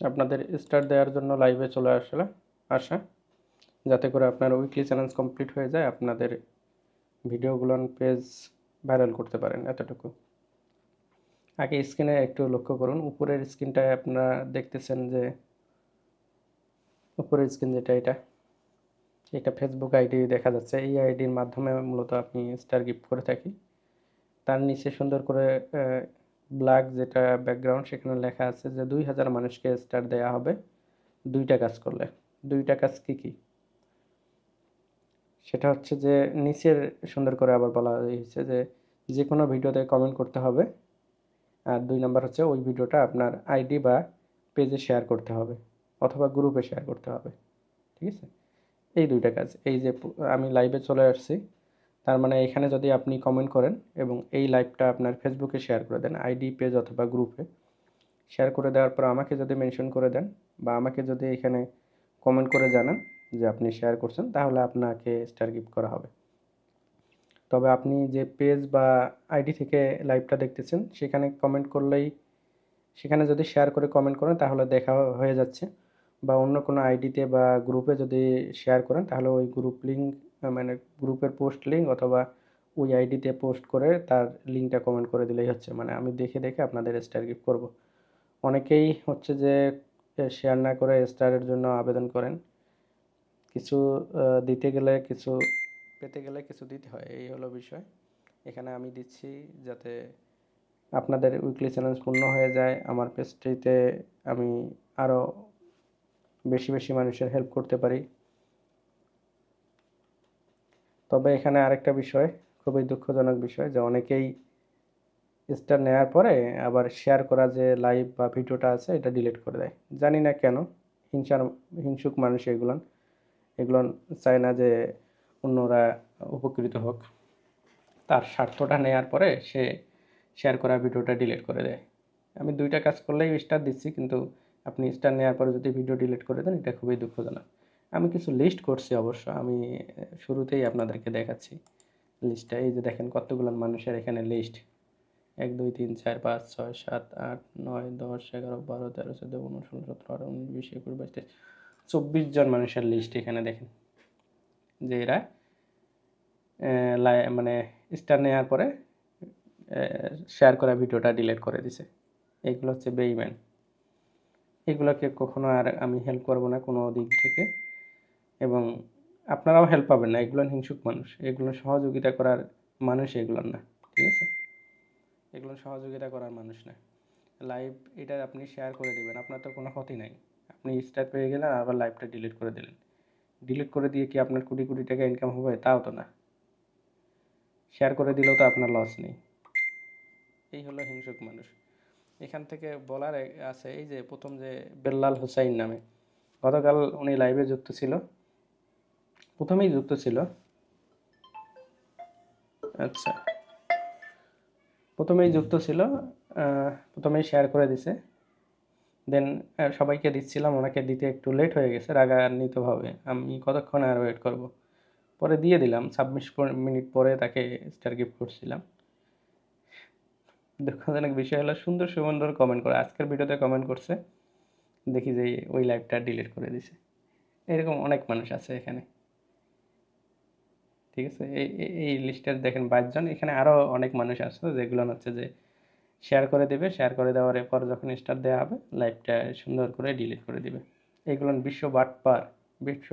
আপনাদের স্টার দেওয়ার জন্য লাইভে চলে আসা, যাতে করে আপনার উইকলি চ্যালেঞ্জ কমপ্লিট হয়ে যায়, আপনাদের ভিডিওগুলো পেজ ভাইরাল করতে পারেন। এতটুকু। আগে স্ক্রিনে একটু লক্ষ্য করুন, উপরের স্ক্রিনটায় আপনারা দেখতেছেন যে উপরের স্ক্রিন যেটা, এটা ফেসবুক আইডি দেখা যাচ্ছে। এই আইডির মাধ্যমে মূলত আপনি স্টার গিফট করে থাকি। তার নিচে সুন্দর করে ব্ল্যাক যেটা ব্যাকগ্রাউন্ড, সেখানে লেখা আছে যে 2000 মানুষকে স্টার দেওয়া হবে 2টা কাজ করলে। 2টা কাজ কি কি? সেটা হচ্ছে যে নিচের সুন্দর করে আবার বলা হয়েছে যে কোনো ভিডিওতে কমেন্ট করতে হবে। আর 2 নাম্বার হচ্ছে ওই ভিডিওটা আপনার আইডি বা পেজে শেয়ার করতে হবে, অথবা গ্রুপে শেয়ার করতে হবে। ঠিক আছে? এই 2টা কাজ। এই যে আমি লাইভে চলে আসছি, তার মানে এখানে যদি আপনি কমেন্ট করেন এবং এই লাইভটা আপনার ফেসবুকে শেয়ার করে দেন, আইডি, পেজ অথবা গ্রুপে শেয়ার করে দেওয়ার পর আমাকে যদি মেনশন করে দেন, বা আমাকে যদি এখানে কমেন্ট করে জানান যে আপনি শেয়ার করছেন, তাহলে আপনাকে স্টার গিফট করা হবে। তবে আপনি যে পেজ বা আইডি থেকে লাইভটা দেখতেছেন, সেখানে কমেন্ট করলেই, সেখানে যদি শেয়ার করে কমেন্ট করেন তাহলে দেখা হয়ে যাচ্ছে, বা অন্য কোনো আইডিতে বা গ্রুপে যদি শেয়ার করেন তাহলে ওই গ্রুপ লিঙ্ক, মানে গ্রুপের পোস্ট লিঙ্ক অথবা ওই আইডিতে পোস্ট করে তার লিঙ্কটা কমেন্ট করে দিলেই হচ্ছে। মানে আমি দেখে দেখে আপনাদের স্টার গিফট করব। অনেকেই হচ্ছে যে শেয়ার না করে স্টারের জন্য আবেদন করেন। কিছু দিতে গেলে কিছু পেতে গেলে কিছু দিতে হয়, এই হলো বিষয়। এখানে আমি দিচ্ছি যাতে আপনাদের উইকলি চ্যালেঞ্জ পূর্ণ হয়ে যায়। আমার পেজটিতে আমি আরও বেশি বেশি মানুষের হেল্প করতে পারি। তবে এখানে আরেকটা বিষয়, খুবই দুঃখজনক বিষয়, যে অনেকেই স্টার নেওয়ার পরে আবার শেয়ার করা যে লাইভ বা ভিডিওটা আছে এটা ডিলিট করে দেয়। জানি না কেন। হিংসুক মানুষ এগুলো চায় না যে অন্যরা উপকৃত হোক। তার স্বার্থটা নেওয়ার পরে সে শেয়ার করা ভিডিওটা ডিলিট করে দেয়। আমি 2টা কাজ করলেই স্টার দিচ্ছি, কিন্তু আপনি স্টার নেওয়ার পরে যদি ভিডিও ডিলিট করে দেন, এটা খুবই দুঃখজনক। আমি কিছু লিস্ট করছি অবশ্য, আমি শুরুতেই আপনাদেরকে দেখাচ্ছি লিস্টটা। এই যে দেখেন কতগুলো মানুষের এখানে লিস্ট, 1 2 3 4 5 6 7 8 9 10 11 12 13 14 15 16 17 18 19 20 21 22 23 24 জন মানুষের লিস্ট এখানে দেখেন, যে এরা মানে স্টার নেওয়ার পরে শেয়ার করা ভিডিওটা ডিলিট করে দিছে। এগুলো হচ্ছে বেইমান। এগুলোকে কখনো আর আমি হেল্প করব না কোনো দিক থেকে, এবং আপনারাও হেল্প পাবেন না। এগুলো হিংসুক মানুষ, এগুলো সহযোগিতা করার মানুষ এগুলো না। ঠিক আছে? এগুলো সহযোগিতা করার মানুষ না। লাইভ এটা আপনি শেয়ার করে দেবেন, আপনার তো কোনো ক্ষতি নাই। আপনি স্টার পেয়ে গেলেন, আবার লাইভটা ডিলিট করে দিলেন। ডিলিট করে দিয়ে কি আপনার কোটি কোটি টাকা ইনকাম হবে? তাও তো না। শেয়ার করে দিলেও তো আপনার লস নেই। এই হলো হিংসুক মানুষ। এখান থেকে বলার আছে, এই যে প্রথম যে বেল্লাল হুসাইন নামে, গতকাল উনি লাইভে যুক্ত ছিল, প্রথমেই যুক্ত ছিল। আচ্ছা, প্রথমেই যুক্ত ছিল, প্রথমেই শেয়ার করে দিছে। দেন সবাইকে দিচ্ছিলাম, ওনাকে দিতে একটু লেট হয়ে গেছে রাগান্বিতভাবে। আমি কতক্ষণ আর ওয়েট করব, পরে দিয়ে দিলাম। 26 মিনিট পরে তাকে স্টার গিফট করছিলাম। দুঃখজনক বিষয় হলো, সুন্দর সুন্দর কমেন্ট করে আজকের ভিডিওতে কমেন্ট করছে, দেখি যে ওই লাইভটা ডিলিট করে দিছে। এরকম অনেক মানুষ আছে এখানে। ঠিক আছে? এই লিস্টের দেখেন 22 জন। এখানে আরও অনেক মানুষ আছে যেগুলো হচ্ছে যে শেয়ার করে দেবে, শেয়ার করে দেওয়ার পর যখন স্টার দেওয়া হবে, লাইভটা সুন্দর করে ডিলিট করে দিবে। এগুলো বিশ্ব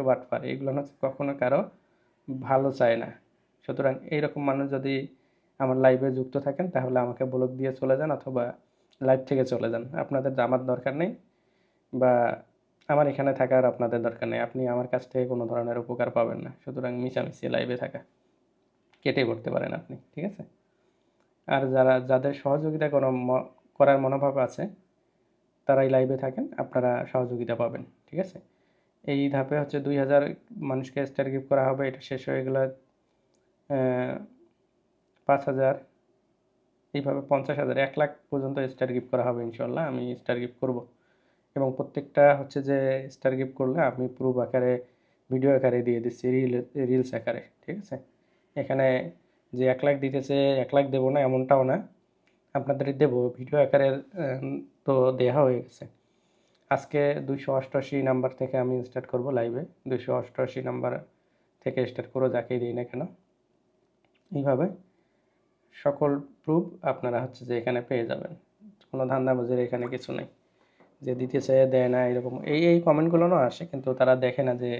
বাটপার। এগুলো হচ্ছে কখনো কারো ভালো চায় না। সুতরাং এইরকম মানুষ যদি আমার লাইভে যুক্ত থাকেন, তাহলে আমাকে ব্লক দিয়ে চলে যান, অথবা লাইভ থেকে চলে যান। আপনাদের আমার দরকার নেই, বা আমার এখানে থাকার আপনাদের দরকার নেই। আপনি আমার কাছ থেকে কোনো ধরনের উপকার পাবেন না। সুতরাং মিশামিশি লাইভে থাকা কেটে পড়তে পারেন আপনি। ঠিক আছে? আর যাদের সহযোগিতা করার মনোভাব আছে, তারাই লাইভে থাকেন, আপনারা সহযোগিতা পাবেন। ঠিক আছে? এই ধাপে হচ্ছে 2000 মানুষকে স্টার গিফট করা হবে। এটা শেষ হয়ে গেলে 5000, এইভাবে 50,000, 1 লাখ পর্যন্ত স্টার গিফট করা হবে ইনশাল্লাহ। আমি স্টার গিফট করব, এবং প্রত্যেকটা হচ্ছে যে স্টার গিফট করলে আমি প্রুফ আকারে, ভিডিও আকারে দিয়ে দিচ্ছি, রিলস আকারে। ঠিক আছে? এখানে যে 1 লাখ দিতেছে, 1 লাখ দেবো না এমনটাও না, আপনাদের দেবো ভিডিও আকারে। তো দেওয়া হয়ে গেছে। আজকে 288 নাম্বার থেকে আমি স্টার্ট করব লাইভে। 288 নাম্বার থেকে স্টার্ট করে যাকেই দিই না কেন, এইভাবে সকল প্রুফ আপনারা হচ্ছে যে এখানে পেয়ে যাবেন। কোনো ধান্দাবাজির এখানে কিছু নেই যে দিতে চায় দেয় না, এরকম এই কমেন্টগুলোও আসে, কিন্তু তারা দেখে না যে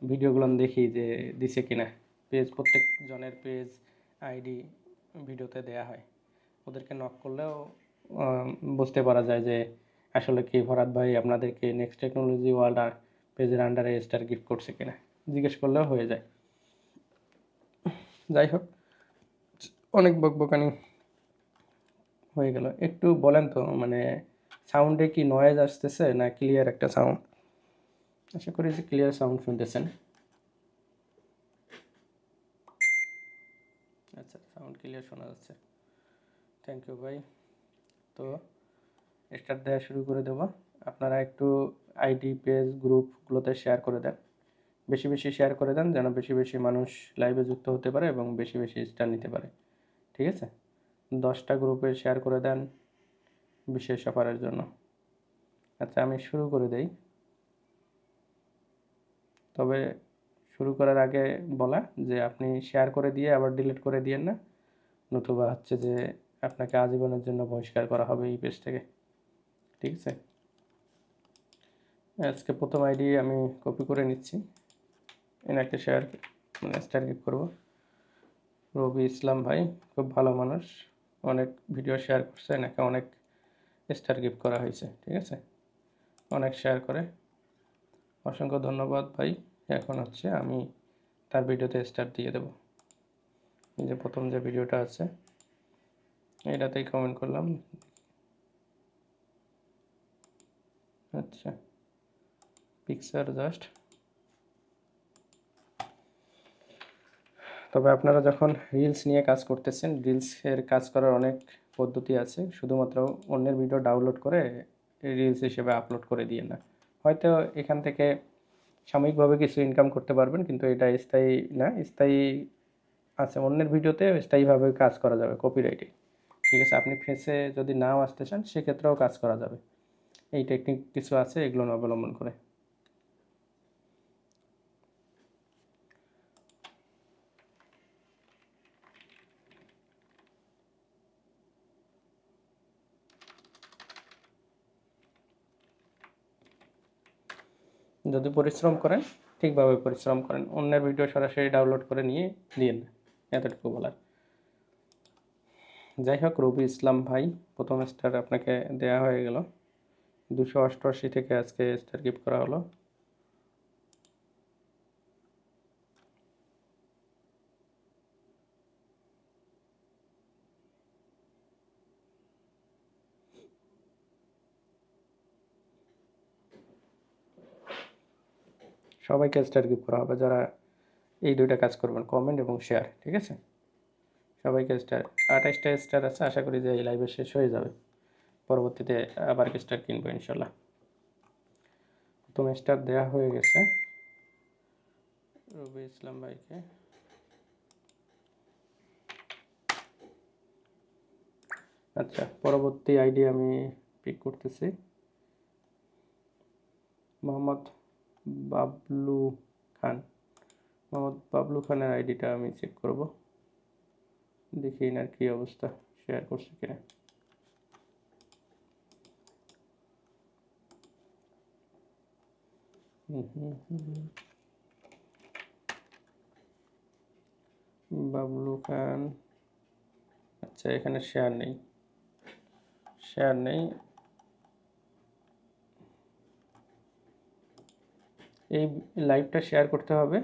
ভিডিওগুলো দেখি যে দিছে কিনা। পেজ, প্রত্যেক জনের পেজ আইডি ভিডিওতে দেয়া হয়, ওদেরকে নক করলেও বুঝতে পারা যায় যে আসলে কি ফরহাদ ভাই আপনাদেরকে নেক্সট টেকনোলজি ওয়ার্ল্ড পেজের আন্ডারে স্টার গিফট করছে কিনা, জিজ্ঞেস করলেও হয়ে যায়। যাই হোক, অনেক বকবকানি হয়ে গেল। একটু বলেন তো, মানে সাউন্ডে কি নয়েজ আসতেছে না ক্লিয়ার একটা সাউন্ড? আশা করি যে ক্লিয়ার সাউন্ড শুনতেছেন। আচ্ছা, সাউন্ড ক্লিয়ার শোনা যাচ্ছে, থ্যাংক ইউ ভাই। তো স্টার্ট দেওয়া শুরু করে দেবো। আপনারা একটু আইডি পেজ গ্রুপগুলোতে শেয়ার করে দেন, বেশি বেশি শেয়ার করে দেন, যেন বেশি বেশি মানুষ লাইভে যুক্ত হতে পারে এবং বেশি বেশি স্টার নিতে পারে। ঠিক আছে, 10টা গ্রুপে শেয়ার করে দেন বিশেষ অফারের জন্য। আচ্ছা, আমি শুরু করে দেই। তবে শুরু করার আগে বলা যে আপনি শেয়ার করে দিয়ে আবার ডিলিট করে দিয়েন না, নতুবা হচ্ছে যে আপনাকে আজীবনের জন্য বহিষ্কার করা হবে এই পেজ থেকে। ঠিক আছে, আজকে প্রথম আইডি আমি কপি করে নিচ্ছি, এনাকে শেয়ার মানে স্টার গিফট করবো। রবি ইসলাম ভাই খুব ভালো মানুষ, অনেক ভিডিও শেয়ার করছে, এনাকে অনেক স্টার গিফট করা হয়েছে। ঠিক আছে, অনেক শেয়ার করে, অসংখ্য ধন্যবাদ ভাই। এখন হচ্ছে আমি তার ভিডিওতে স্টার দিয়ে দেবো। এই যে প্রথম যে ভিডিওটা আছে এটাতেই কমেন্ট করলাম। আচ্ছা, পিকচার জাস্ট। তবে আপনারা যখন রিলস নিয়ে কাজ করতেছেন, রিলসের কাজ করার অনেক পদ্ধতি আছে, শুধুমাত্র অন্যের ভিডিও ডাউনলোড করে রিলস হিসেবে আপলোড করে দিয়ে না। হয়তো এখান থেকে সাময়িকভাবে কিছু ইনকাম করতে পারবেন, কিন্তু এটা স্থায়ী না। স্থায়ী আছে অন্যের ভিডিওতে, স্থায়ীভাবে কাজ করা যাবে কপিরাইটে। ঠিক আছে, আপনি ফেসে যদি নাও আসতে চান সেক্ষেত্রেও কাজ করা যাবে। এই টেকনিক কিছু আছে, এগুলো অবলম্বন করে। যদি পরিশ্রম করেন, ঠিকভাবে পরিশ্রম করেন, অন্যের ভিডিও সরাসরি ডাউনলোড করে নিয়ে দিন, এতটুকু বলার। যাই হোক, রবি ইসলাম ভাই, প্রথম স্টার আপনাকে দেয়া হয়ে গেল। 288 থেকে আজকে স্টার গিফট করা হলো। সবাইকে স্টার গিফট করা হবে যারা এই দুইটা কাজ করবেন, কমেন্ট এবং শেয়ার। ঠিক আছে, সবাইকে স্টার। 28টা স্টার আছে, আশা করি যে এই লাইভে শেষ হয়ে যাবে, পরবর্তীতে আবার স্টার কিনবো ইনশাল্লাহ। প্রথম স্টার দেওয়া হয়ে গেছে রবি ইসলাম ভাইকে। আচ্ছা, পরবর্তী আইডি আমি পিক করতেছি। মোহাম্মদ বাবলু খান। মোহাম্মদ বাবলু খানের আইডিটা আমি চেক করব, দেখি এনার কী অবস্থা, শেয়ার করছে কিনা। বাবলু খান, আচ্ছা এখানে শেয়ার নেই, শেয়ার নেই। এই লাইভটা শেয়ার করতে হবে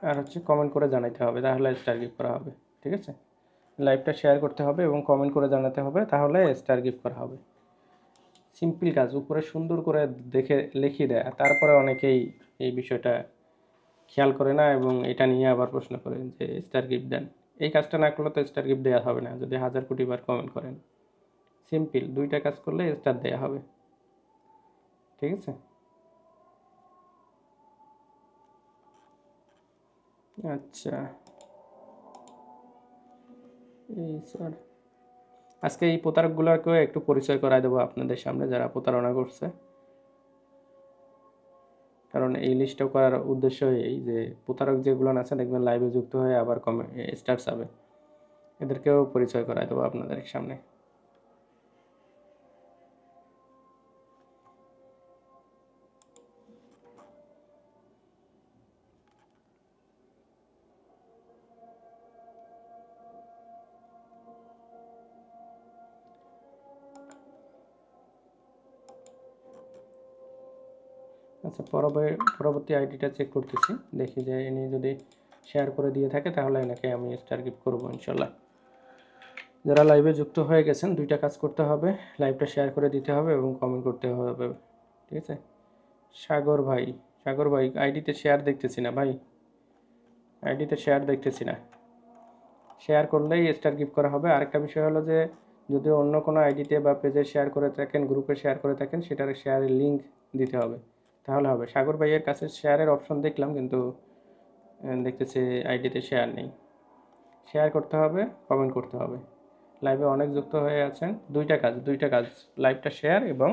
আর হচ্ছে কমেন্ট করে জানাতে হবে, তাহলে স্টার গিফট করা হবে। ঠিক আছে, লাইভটা শেয়ার করতে হবে এবং কমেন্ট করে জানাতে হবে, তাহলে স্টার গিফট করা হবে। সিম্পল কাজ, উপরে সুন্দর করে দেখে লিখিয়ে দেয়, তারপরে অনেকেই এই বিষয়টা খেয়াল করে না এবং এটা নিয়ে আবার প্রশ্ন করেন যে স্টার গিফট দেন। এই কাজটা না করলে তো স্টার গিফট দেওয়া হবে না, যদি 1000 কোটি বার কমেন্ট করেন। সিম্পল, দুইটা কাজ করলে স্টার দেওয়া হবে। ঠিক আছে, আচ্ছা এই স্যার, আজকে এই প্রতারকগুলোকেও একটু পরিচয় করায় দেবো আপনাদের সামনে, যারা প্রতারণা করছে। কারণ এই লিস্টটা করার উদ্দেশ্য এই যে প্রতারক যেগুলো আছে দেখবেন লাইভে যুক্ত হয়ে আবার স্টার চাবে, এদেরকেও পরিচয় করায় দেবো আপনাদের সামনে। আচ্ছা, পরবর্তী আইডিটা চেক করতেছি, দেখি যে ইনি যদি শেয়ার করে দিয়ে থাকে তাহলে এনাকে আমি স্টার গিফট করবো ইনশাল্লাহ। যারা লাইভে যুক্ত হয়ে গেছেন, দুইটা কাজ করতে হবে, লাইভটা শেয়ার করে দিতে হবে এবং কমেন্ট করতে হবে, ঠিক আছে? সাগর ভাই আইডিতে শেয়ার দেখতেছি না ভাই, আইডিতে শেয়ার দেখতেছি না। শেয়ার করলেই স্টার গিফট করা হবে। আরেকটা বিষয় হলো যে যদি অন্য কোনো আইডিতে বা পেজে শেয়ার করে থাকেন, গ্রুপে শেয়ার করে থাকেন, সেটার শেয়ারের লিঙ্ক দিতে হবে, তাহলে হবে। সাগর ভাইয়ের কাছে শেয়ারের অপশন দেখলাম, কিন্তু দেখতেছি আইডিতে শেয়ার নেই। শেয়ার করতে হবে, কমেন্ট করতে হবে। লাইভে অনেক যুক্ত হয়ে আছেন, দুইটা কাজ, লাইভটা শেয়ার এবং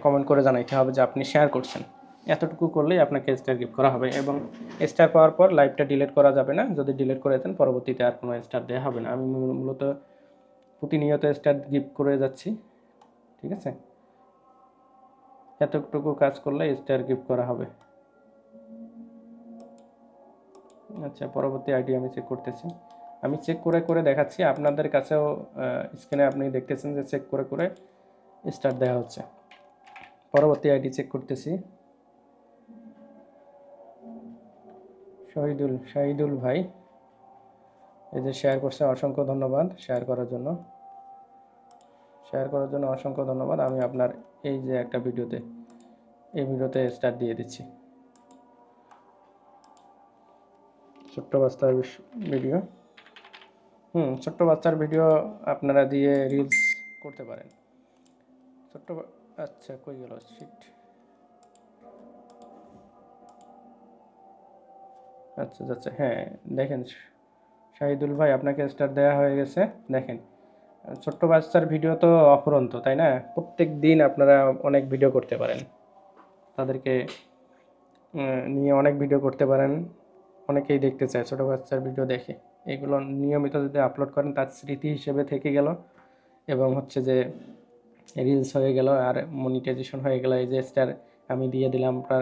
কমেন্ট করে জানাইতে হবে যে আপনি শেয়ার করছেন। এতটুকু করলেই আপনাকে স্টার গিফট করা হবে। এবং স্টার পাওয়ার পর লাইভটা ডিলিট করা যাবে না, যদি ডিলিট করে দেন পরবর্তীতে আর কোনো স্টার দেওয়া হবে না। আমি মূলত প্রতিনিয়ত স্টার গিফট করে যাচ্ছি, ঠিক আছে? এতটুকু কাজ করলে স্টার গিফট করা হবে। আচ্ছা, পরবর্তী আইডি আমি চেক করতেছি, আমি চেক করে করে দেখাচ্ছি আপনাদের কাছেও। স্ক্রিনে আপনি দেখতেছেন যে চেক করে করে স্টার দেওয়া হচ্ছে। পরবর্তী আইডি চেক করতেছি, শাহিদুল ভাই, এই যে শেয়ার করছে, অসংখ্য ধন্যবাদ শেয়ার করার জন্য অসংখ্য ধন্যবাদ। আমি আপনার এই যে একটা এই ভিডিওতে স্টার দিয়ে দিচ্ছি। ছোট্ট বাচ্চার ভিডিও, ছোট্ট বাচ্চার ভিডিও আপনারা দিয়ে রিলস করতে পারেন। আচ্ছা, কই গেল শিট। আচ্ছা, হ্যাঁ দেখেন শাহিদুল ভাই, আপনাকে স্টার দেওয়া হয়ে গেছে। দেখেন, ছোট্ট বাচ্চার ভিডিও তো অফুরন্ত, তাই না? প্রত্যেক দিন আপনারা অনেক ভিডিও করতে পারেন, তাদেরকে নিয়ে অনেক ভিডিও করতে পারেন। অনেকেই দেখতে চায় ছোটো বাচ্চার ভিডিও দেখে, এগুলো নিয়মিত যদি আপলোড করেন তার স্মৃতি হিসেবে থেকে গেল, এবং হচ্ছে যে রিলস হয়ে গেল, আর মনিটাইজেশন হয়ে গেল। এই যে স্টার আমি দিয়ে দিলাম, আপনার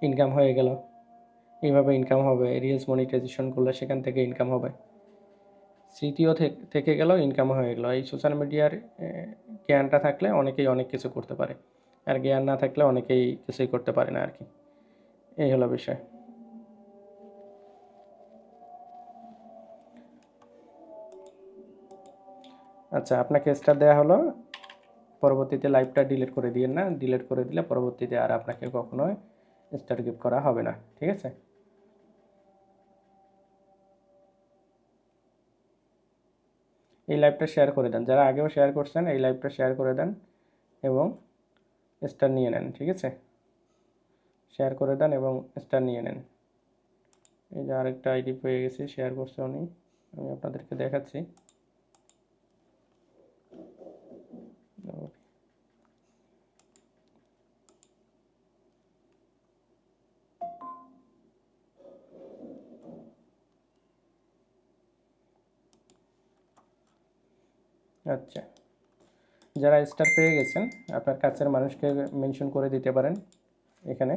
ইনকাম হয়ে গেল। এইভাবে ইনকাম হবে, রিলস মনিটাইজেশন করলে সেখান থেকে ইনকাম হবে, স্মৃতিও থেকে গেল, ইনকাম হয়ে গেল। এই সোশ্যাল মিডিয়ার জ্ঞানটা থাকলে অনেকেই অনেক কিছু করতে পারে, আর জ্ঞান না থাকলে অনেকেই কিছুই করতে পারে না আর কি। এই হলো বিষয়। আচ্ছা, আপনাকে স্টার দেওয়া হলো, পরবর্তীতে লাইভটা ডিলিট করে দিয়েন না, ডিলিট করে দিলে পরবর্তীতে আর আপনাকে কখনোই স্টার গিফট করা হবে না, ঠিক আছে? এই লাইভটা শেয়ার করে দেন, যারা আগেও শেয়ার করছেন এই লাইভটা শেয়ার করে দেন এবং স্টার নিয়ে নেন, ঠিক আছে? শেয়ার করে দেন এবং স্টার নিয়ে নেন। এই যে আরেকটা আইডি পেয়ে গেছি, শেয়ার করছে উনি, আমি আপনাদেরকে দেখাচ্ছি। আচ্ছা, যারা স্টার পেয়ে গেছেন আপনার কাছের মানুষকে মেনশন করে দিতে পারেন এখানে,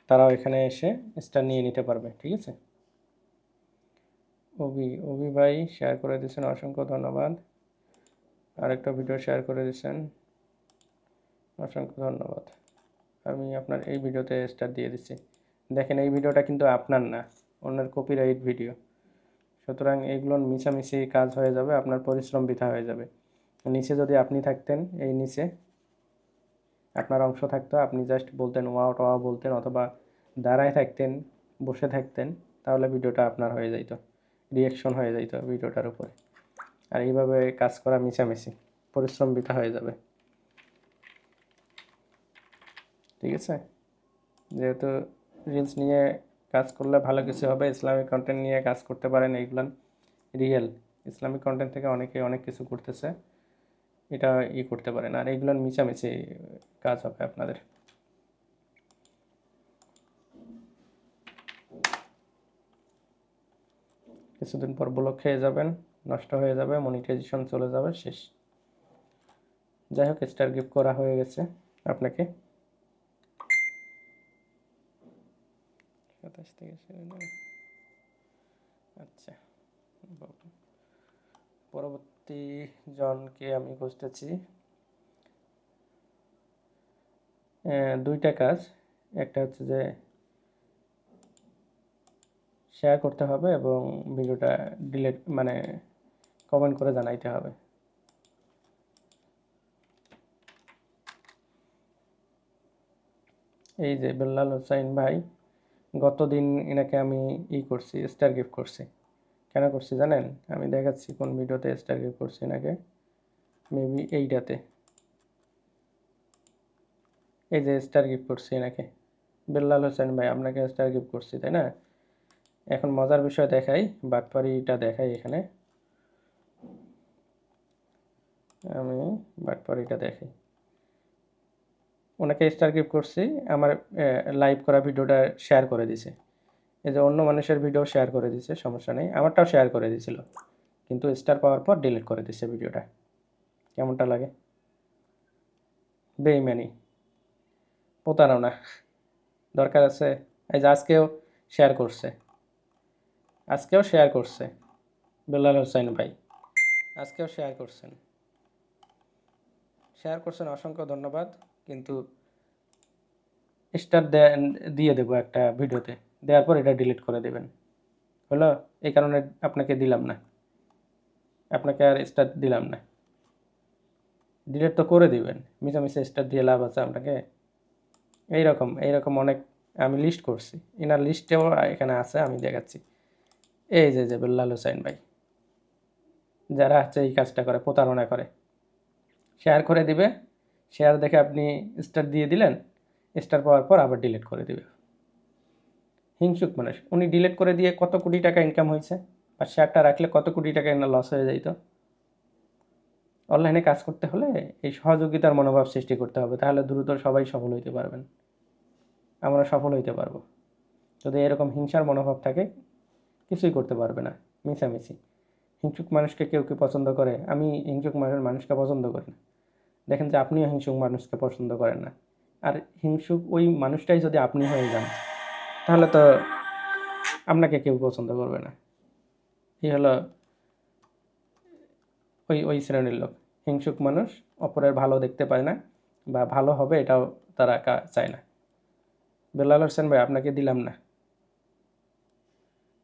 তারাও এখানে এসে স্টার নিয়ে নিতে পারবে, ঠিক আছে? অভি ভাই শেয়ার করে দিয়েছেন, অসংখ্য ধন্যবাদ। আরেকটা ভিডিও শেয়ার করে দিয়েছেন, অসংখ্য ধন্যবাদ। আমি আপনার এই ভিডিওতে স্টার দিয়ে দিচ্ছি। দেখেন, এই ভিডিওটা কিন্তু আপনার না, অন্যের কপিরাইট ভিডিও, সুতরাং এইগুলো মিশামিশি কাজ হয়ে যাবে, আপনার পরিশ্রম বৃথা হয়ে যাবে। নিচে যদি আপনি থাকতেন, এই নিচে আপনার অংশ থাকতো, আপনি জাস্ট বলতেন ওয়াও টাওয়া বলতেন, অথবা দাঁড়ায় থাকতেন, বসে থাকতেন, তাহলে ভিডিওটা আপনার হয়ে যাইতো, রিয়াকশন হয়ে যাইতো ভিডিওটার উপরে। আর এইভাবে কাজ করা মিশামিশি, পরিশ্রম বৃথা হয়ে যাবে, ঠিক আছে? যেহেতু রিলস নিয়ে কাজ করলে ভালো কিছু হবে, ইসলামিক কন্টেন্ট নিয়ে কাজ করতে পারেন, এইগুলো রিয়েল, ইসলামিক কন্টেন্ট থেকে অনেকে অনেক কিছু করতেছে, এটা করতে পারেন। আর এইগুলোর মিশামিশি কাজ হবে আপনাদের। কিছুদিন পর ব্লক খেয়ে যাবেন, নষ্ট হয়ে যাবে, মনিটাইজেশন চলে যাবে, শেষ। যাই হোক, স্টার গিফট করা হয়ে গেছে আপনাকে। 27 থেকে আচ্ছা, পরবর্তী জনকে আমি খুঁজতেছি। দুইটা কাজ, একটা হচ্ছে যে শেয়ার করতে হবে এবং ভিডিওটা ডিলিট মানে কমেন্ট করে জানাইতে হবে। এই যে বেল্লাল হোসাইন ভাই, গতদিন এনাকে আমি করছি, স্টার গিফট করছি। কেন করছি জানেন? আমি দেখাচ্ছি কোন ভিডিওতে স্টার গিফট করছি এনাকে, মেবি এইটাতে। এই যে স্টার গিফট করছি এনাকে, বেল্লাল হোসেন ভাই আপনাকে স্টার গিফট করছি, তাই না? এখন মজার বিষয় দেখাই, বাটপারিটা দেখাই। এখানে আমি বাটপারিটা দেখাই। ওনাকে স্টার গিফট করছি, আমার লাইভ করা ভিডিওটা শেয়ার করে দিছে। এই যে অন্য মানুষের ভিডিও শেয়ার করে দিছে, সমস্যা নেই, আমারটাও শেয়ার করে দিছিল, কিন্তু স্টার পাওয়ার পর ডিলিট করে দিছে ভিডিওটা। কেমনটা লাগে? বেইমানি, প্রতারণা। দরকার আছে? এই যে আজকেও শেয়ার করছে, আজকেও শেয়ার করছে বেল্লাল হোসাইন ভাই, আজকেও শেয়ার করছেন, অসংখ্য ধন্যবাদ। কিন্তু স্টার দিয়ে দেবো একটা ভিডিওতে, দেওয়ার পর এটা ডিলিট করে দেবেন, হলো? এই কারণে আপনাকে দিলাম না, আপনাকে আর স্টার দিলাম না। ডিলিট তো করে দিবেন, মিশামিশি স্টার দিয়ে লাভ আছে আপনাকে? এইরকম অনেক আমি লিস্ট করছি, এনার লিস্টেও এখানে আছে, আমি দেখাচ্ছি। এই যে বেল্লাল হোসাইন ভাই, যারা হচ্ছে এই কাজটা করে, প্রতারণা করে, শেয়ার করে দিবে, শেয়ার দেখে আপনি স্টার দিয়ে দিলেন, স্টার পাওয়ার পর আবার ডিলিট করে দিবে। হিংসুক মানুষ। উনি ডিলিট করে দিয়ে কত কোটি টাকা ইনকাম হয়েছে, আর শেয়ারটা রাখলে কত কোটি টাকা লস হয়ে যাইত। অনলাইনে কাজ করতে হলে এই সহযোগিতার মনোভাব সৃষ্টি করতে হবে, তাহলে দ্রুত সবাই সফল হইতে পারবেন, আমরা সফল হইতে পারবো। যদি এরকম হিংসার মনোভাব থাকে, কিছুই করতে পারবে না। মিশামিশি হিংসুক মানুষকে কেউ কি পছন্দ করে? আমি হিংসুক মানুষকে পছন্দ করি না। দেখেন যে আপনিও হিংসুক মানুষকে পছন্দ করেন না, আর হিংসুক ওই মানুষটাই যদি আপনি হয়ে যান, তাহলে তো আপনাকে কেউ পছন্দ করবে না। এই হলো ওই শ্রেণীর লোক, হিংসুক মানুষ, অপরের ভালো দেখতে পায় না, বা ভালো হবে এটাও তারা চায় না। বেল্লাল হোসেন ভাই, আপনাকে দিলাম না।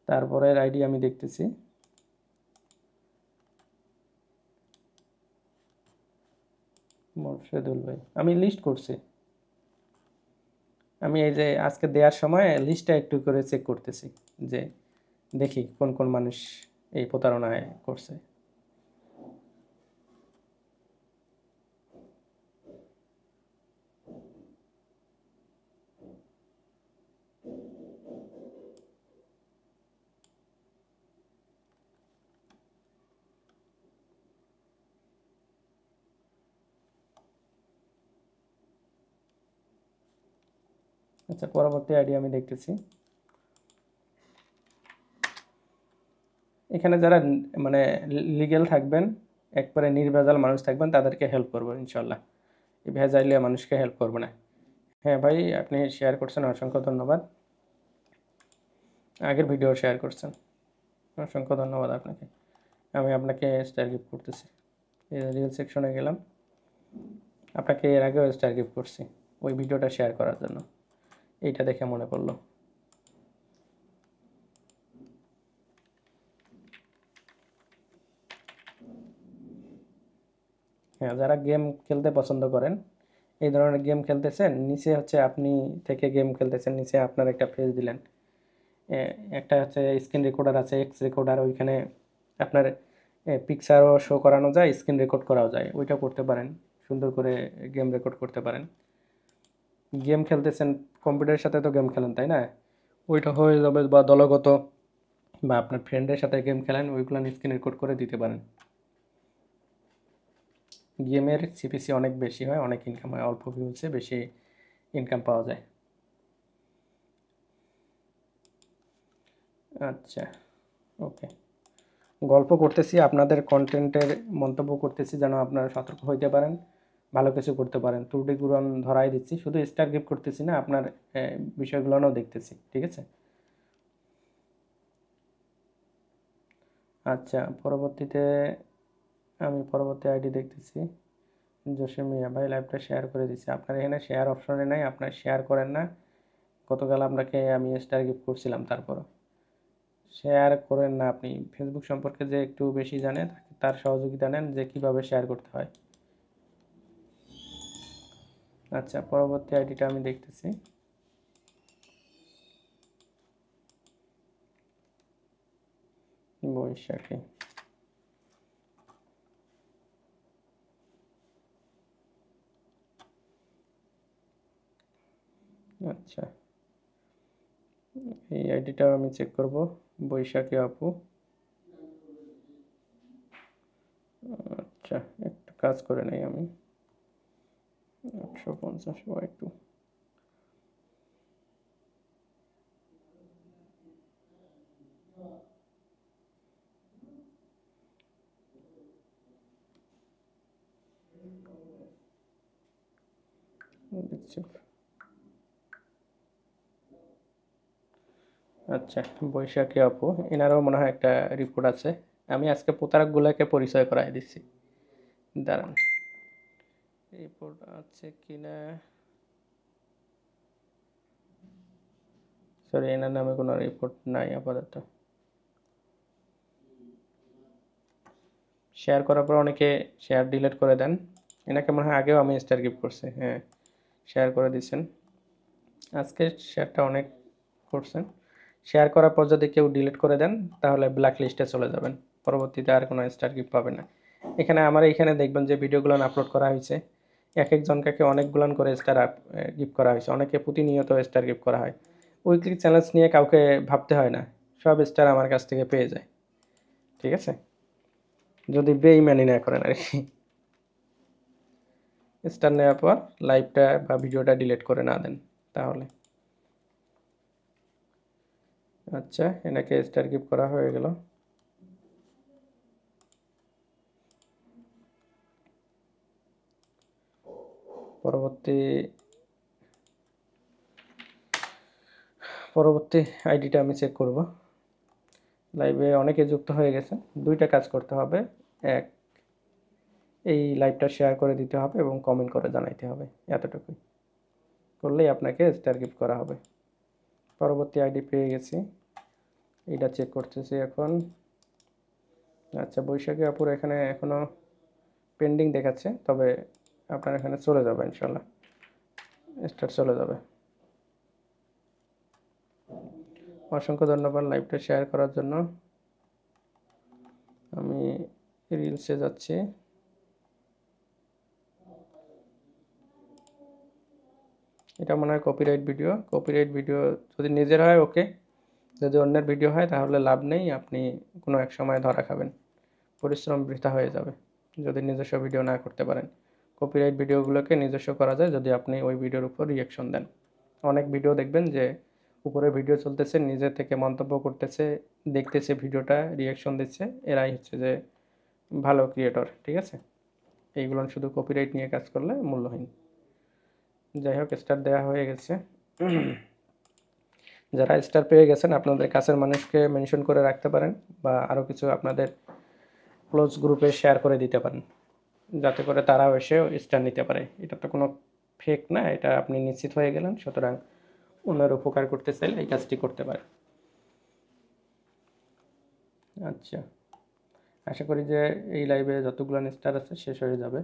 তারপরের আইডি আমি দেখতেছি, মোর্শেদুল ভাই, আমি লিস্ট করছি। আমি এই যে আজকে দেওয়ার সময় লিস্টটা একটু করে চেক করতেছি, যে দেখি কোন কোন মানুষ এই প্রতারণায় করছে। আচ্ছা, পরবর্তী আইডি আমি দেখতেছি। এখানে যারা মানে লিগেল থাকবেন, একবারে নির্ভেজাল মানুষ থাকবেন, তাদেরকে হেল্প করবো ইনশাল্লাহ। এই ভেজাইলিয়া মানুষকে হেল্প করবো না। হ্যাঁ ভাই, আপনি শেয়ার করছেন, অসংখ্য ধন্যবাদ। আগের ভিডিও শেয়ার করছেন, অসংখ্য ধন্যবাদ আপনাকে। আমি আপনাকে স্টার গিফট করতেছি। এই রিল সেকশনে গেলাম, আপনাকে এর আগেও স্টার গিফট করছি ওই ভিডিওটা শেয়ার করার জন্য, এইটা দেখে মনে পড়লো। হ্যাঁ, যারা গেম খেলতে পছন্দ করেন, এই ধরনের গেম খেলতেছেন, নিচে হচ্ছে আপনি থেকে গেম খেলতেছেন, নিচে আপনার একটা পেজ দিলেন, একটা হচ্ছে স্ক্রিন রেকর্ডার আছে, এক্স রেকর্ডার, ওইখানে আপনার পিকচারও শো করানো যায়, স্ক্রিন রেকর্ড করাও যায়, ওইটা করতে পারেন, সুন্দর করে গেম রেকর্ড করতে পারেন। গেম খেলতেছেন, কম্পিউটারের সাথে তো গেম খেলেন, তাই না? ওইটা হয়ে যাবে, বা দলগত বা আপনার ফ্রেন্ডের সাথে গেম খেলেন, ওইগুলো স্ক্রিন রেকর্ড করে দিতে পারেন। গেমের সিপিসি অনেক বেশি হয়, অনেক ইনকাম হয়, অল্প ভিউজে বেশি ইনকাম পাওয়া যায়। আচ্ছা, ওকে। গল্প করতেছি, আপনাদের কন্টেন্টের মন্তব্য করতেছি যেন আপনারা সতর্ক হইতে পারেন, ভালো কিছু করতে পারেন। ত্রুটিগুলো ধরাই দিচ্ছি, শুধু স্টার গিফট করতেছি না, আপনার বিষয়গুলোও দেখতেছি, ঠিক আছে? আচ্ছা, আমি পরবর্তী আইডি দেখতেছি। জসিম মিয়া ভাই লাইভটা শেয়ার করে দিচ্ছি। আপনার এখানে শেয়ার অপশনে নাই, আপনার শেয়ার করেন না। গতকাল আপনাকে আমি স্টার গিফট করছিলাম, তারপরও শেয়ার করেন না। আপনি ফেসবুক সম্পর্কে যে একটু বেশি জানেন, তার সহযোগিতা নেন যে কিভাবে শেয়ার করতে হয়। আচ্ছা, পরবর্তী আইডিটা আমি দেখতেছি। বৈশাখী। আচ্ছা, এই আইডিটা আমি চেক করব। বৈশাখী আপু। আচ্ছা, একটু কাজ করে নেই আমি। 850 দিচ্ছি। আচ্ছা, বৈশাখী আপু, এনারও মনে হয় একটা রিপোর্ট আছে। আমি আজকে প্রতারকগুলোকে পরিচয় করাই দিচ্ছি, দাঁড়ান। রিপোর্ট আছে কিনা, সরি, এনার নামে কোনো রিপোর্ট নাই আপাতত। শেয়ার করার পর অনেকে শেয়ার ডিলিট করে দেন। এনাকে মনে হয় আগেও আমি স্টার গিফট করছি, হ্যাঁ, শেয়ার করে দিচ্ছেন। আজকে শেয়ারটা অনেক করছেন। শেয়ার করার পর যদি কেউ ডিলিট করে দেন, তাহলে ব্ল্যাক লিস্টে চলে যাবেন, পরবর্তীতে আর কোনো স্টার গিফট পাবেন না। এখানে আমার এইখানে দেখবেন যে ভিডিওগুলো আপলোড করা হয়েছে, এক একজনকে অনেকগুলান করে স্টার গিফট করা হয়েছে, অনেকে প্রতিনিয়ত স্টার গিফট করা হয়। উইকলি চ্যালেঞ্জ নিয়ে কাউকে ভাবতে হয় না, সব স্টার আমার কাছ থেকে পেয়ে যায়, ঠিক আছে? যদি বেইমানি না করেন আর কি, স্টার নেওয়ার পর লাইভটা বা ভিডিওটা ডিলিট করে না দেন তাহলে। আচ্ছা, এনাকে স্টার গিফট করা হয়ে গেল। পরবর্তী পরবর্তী আইডিটা আমি চেক করব। লাইভে অনেকে যুক্ত হয়ে গেছে, দুইটা কাজ করতে হবে। এক, এই লাইভটা শেয়ার করে দিতে হবে এবং কমেন্ট করে জানাইতে হবে, এতটুকুই করলেই আপনাকে স্টার গিফট করা হবে। পরবর্তী আইডি পেয়ে গেছি, এটা চেক করতেছি এখন। আচ্ছা, বৈশাখী আপুর এখানে এখনো পেন্ডিং দেখাচ্ছে, তবে আপনার এখানে চলে যাবে ইনশাল্লাহ, স্টার চলে যাবে। অসংখ্য ধন্যবাদ লাইভটা শেয়ার করার জন্য। আমি রিলসে যাচ্ছি। এটা মনে হয় কপিরাইট ভিডিও যদি নিজের হয় ওকে, যদি অন্যের ভিডিও হয় তাহলে লাভ নেই, আপনি কোনো এক সময় ধরা খাবেন, পরিশ্রম বৃথা হয়ে যাবে যদি নিজস্ব ভিডিও না করতে পারেন। কপিরাইট ভিডিওগুলোকে নিজস্ব করা যায় যদি আপনি ওই ভিডিওর উপর রিয়াকশন দেন। অনেক ভিডিও দেখবেন যে উপরে ভিডিও চলতেছে, নিজে থেকে মন্তব্য করতেছে, দেখতেছে ভিডিওটা, রিয়াকশন দিচ্ছে, এরাই হচ্ছে যে ভালো ক্রিয়েটর, ঠিক আছে? এইগুলো শুধু কপিরাইট নিয়ে কাজ করলে মূল্যহীন। যাই হোক, স্টার দেওয়া হয়ে গেছে। যারা স্টার পেয়ে গেছেন আপনাদের কাছের মানুষকে মেনশন করে রাখতে পারেন, বা আরও কিছু আপনাদের ক্লোজ গ্রুপে শেয়ার করে দিতে পারেন, যাতে করে তারাও এসে স্টার নিতে পারে। এটা তো কোনো ফেক না, এটা আপনি নিশ্চিত হয়ে গেলেন, সুতরাং অন্যের উপকার করতে চাইলে এই কাজটি করতে পারে। আচ্ছা, আশা করি যে এই লাইভে যতগুলো স্টার আছে শেষ হয়ে যাবে।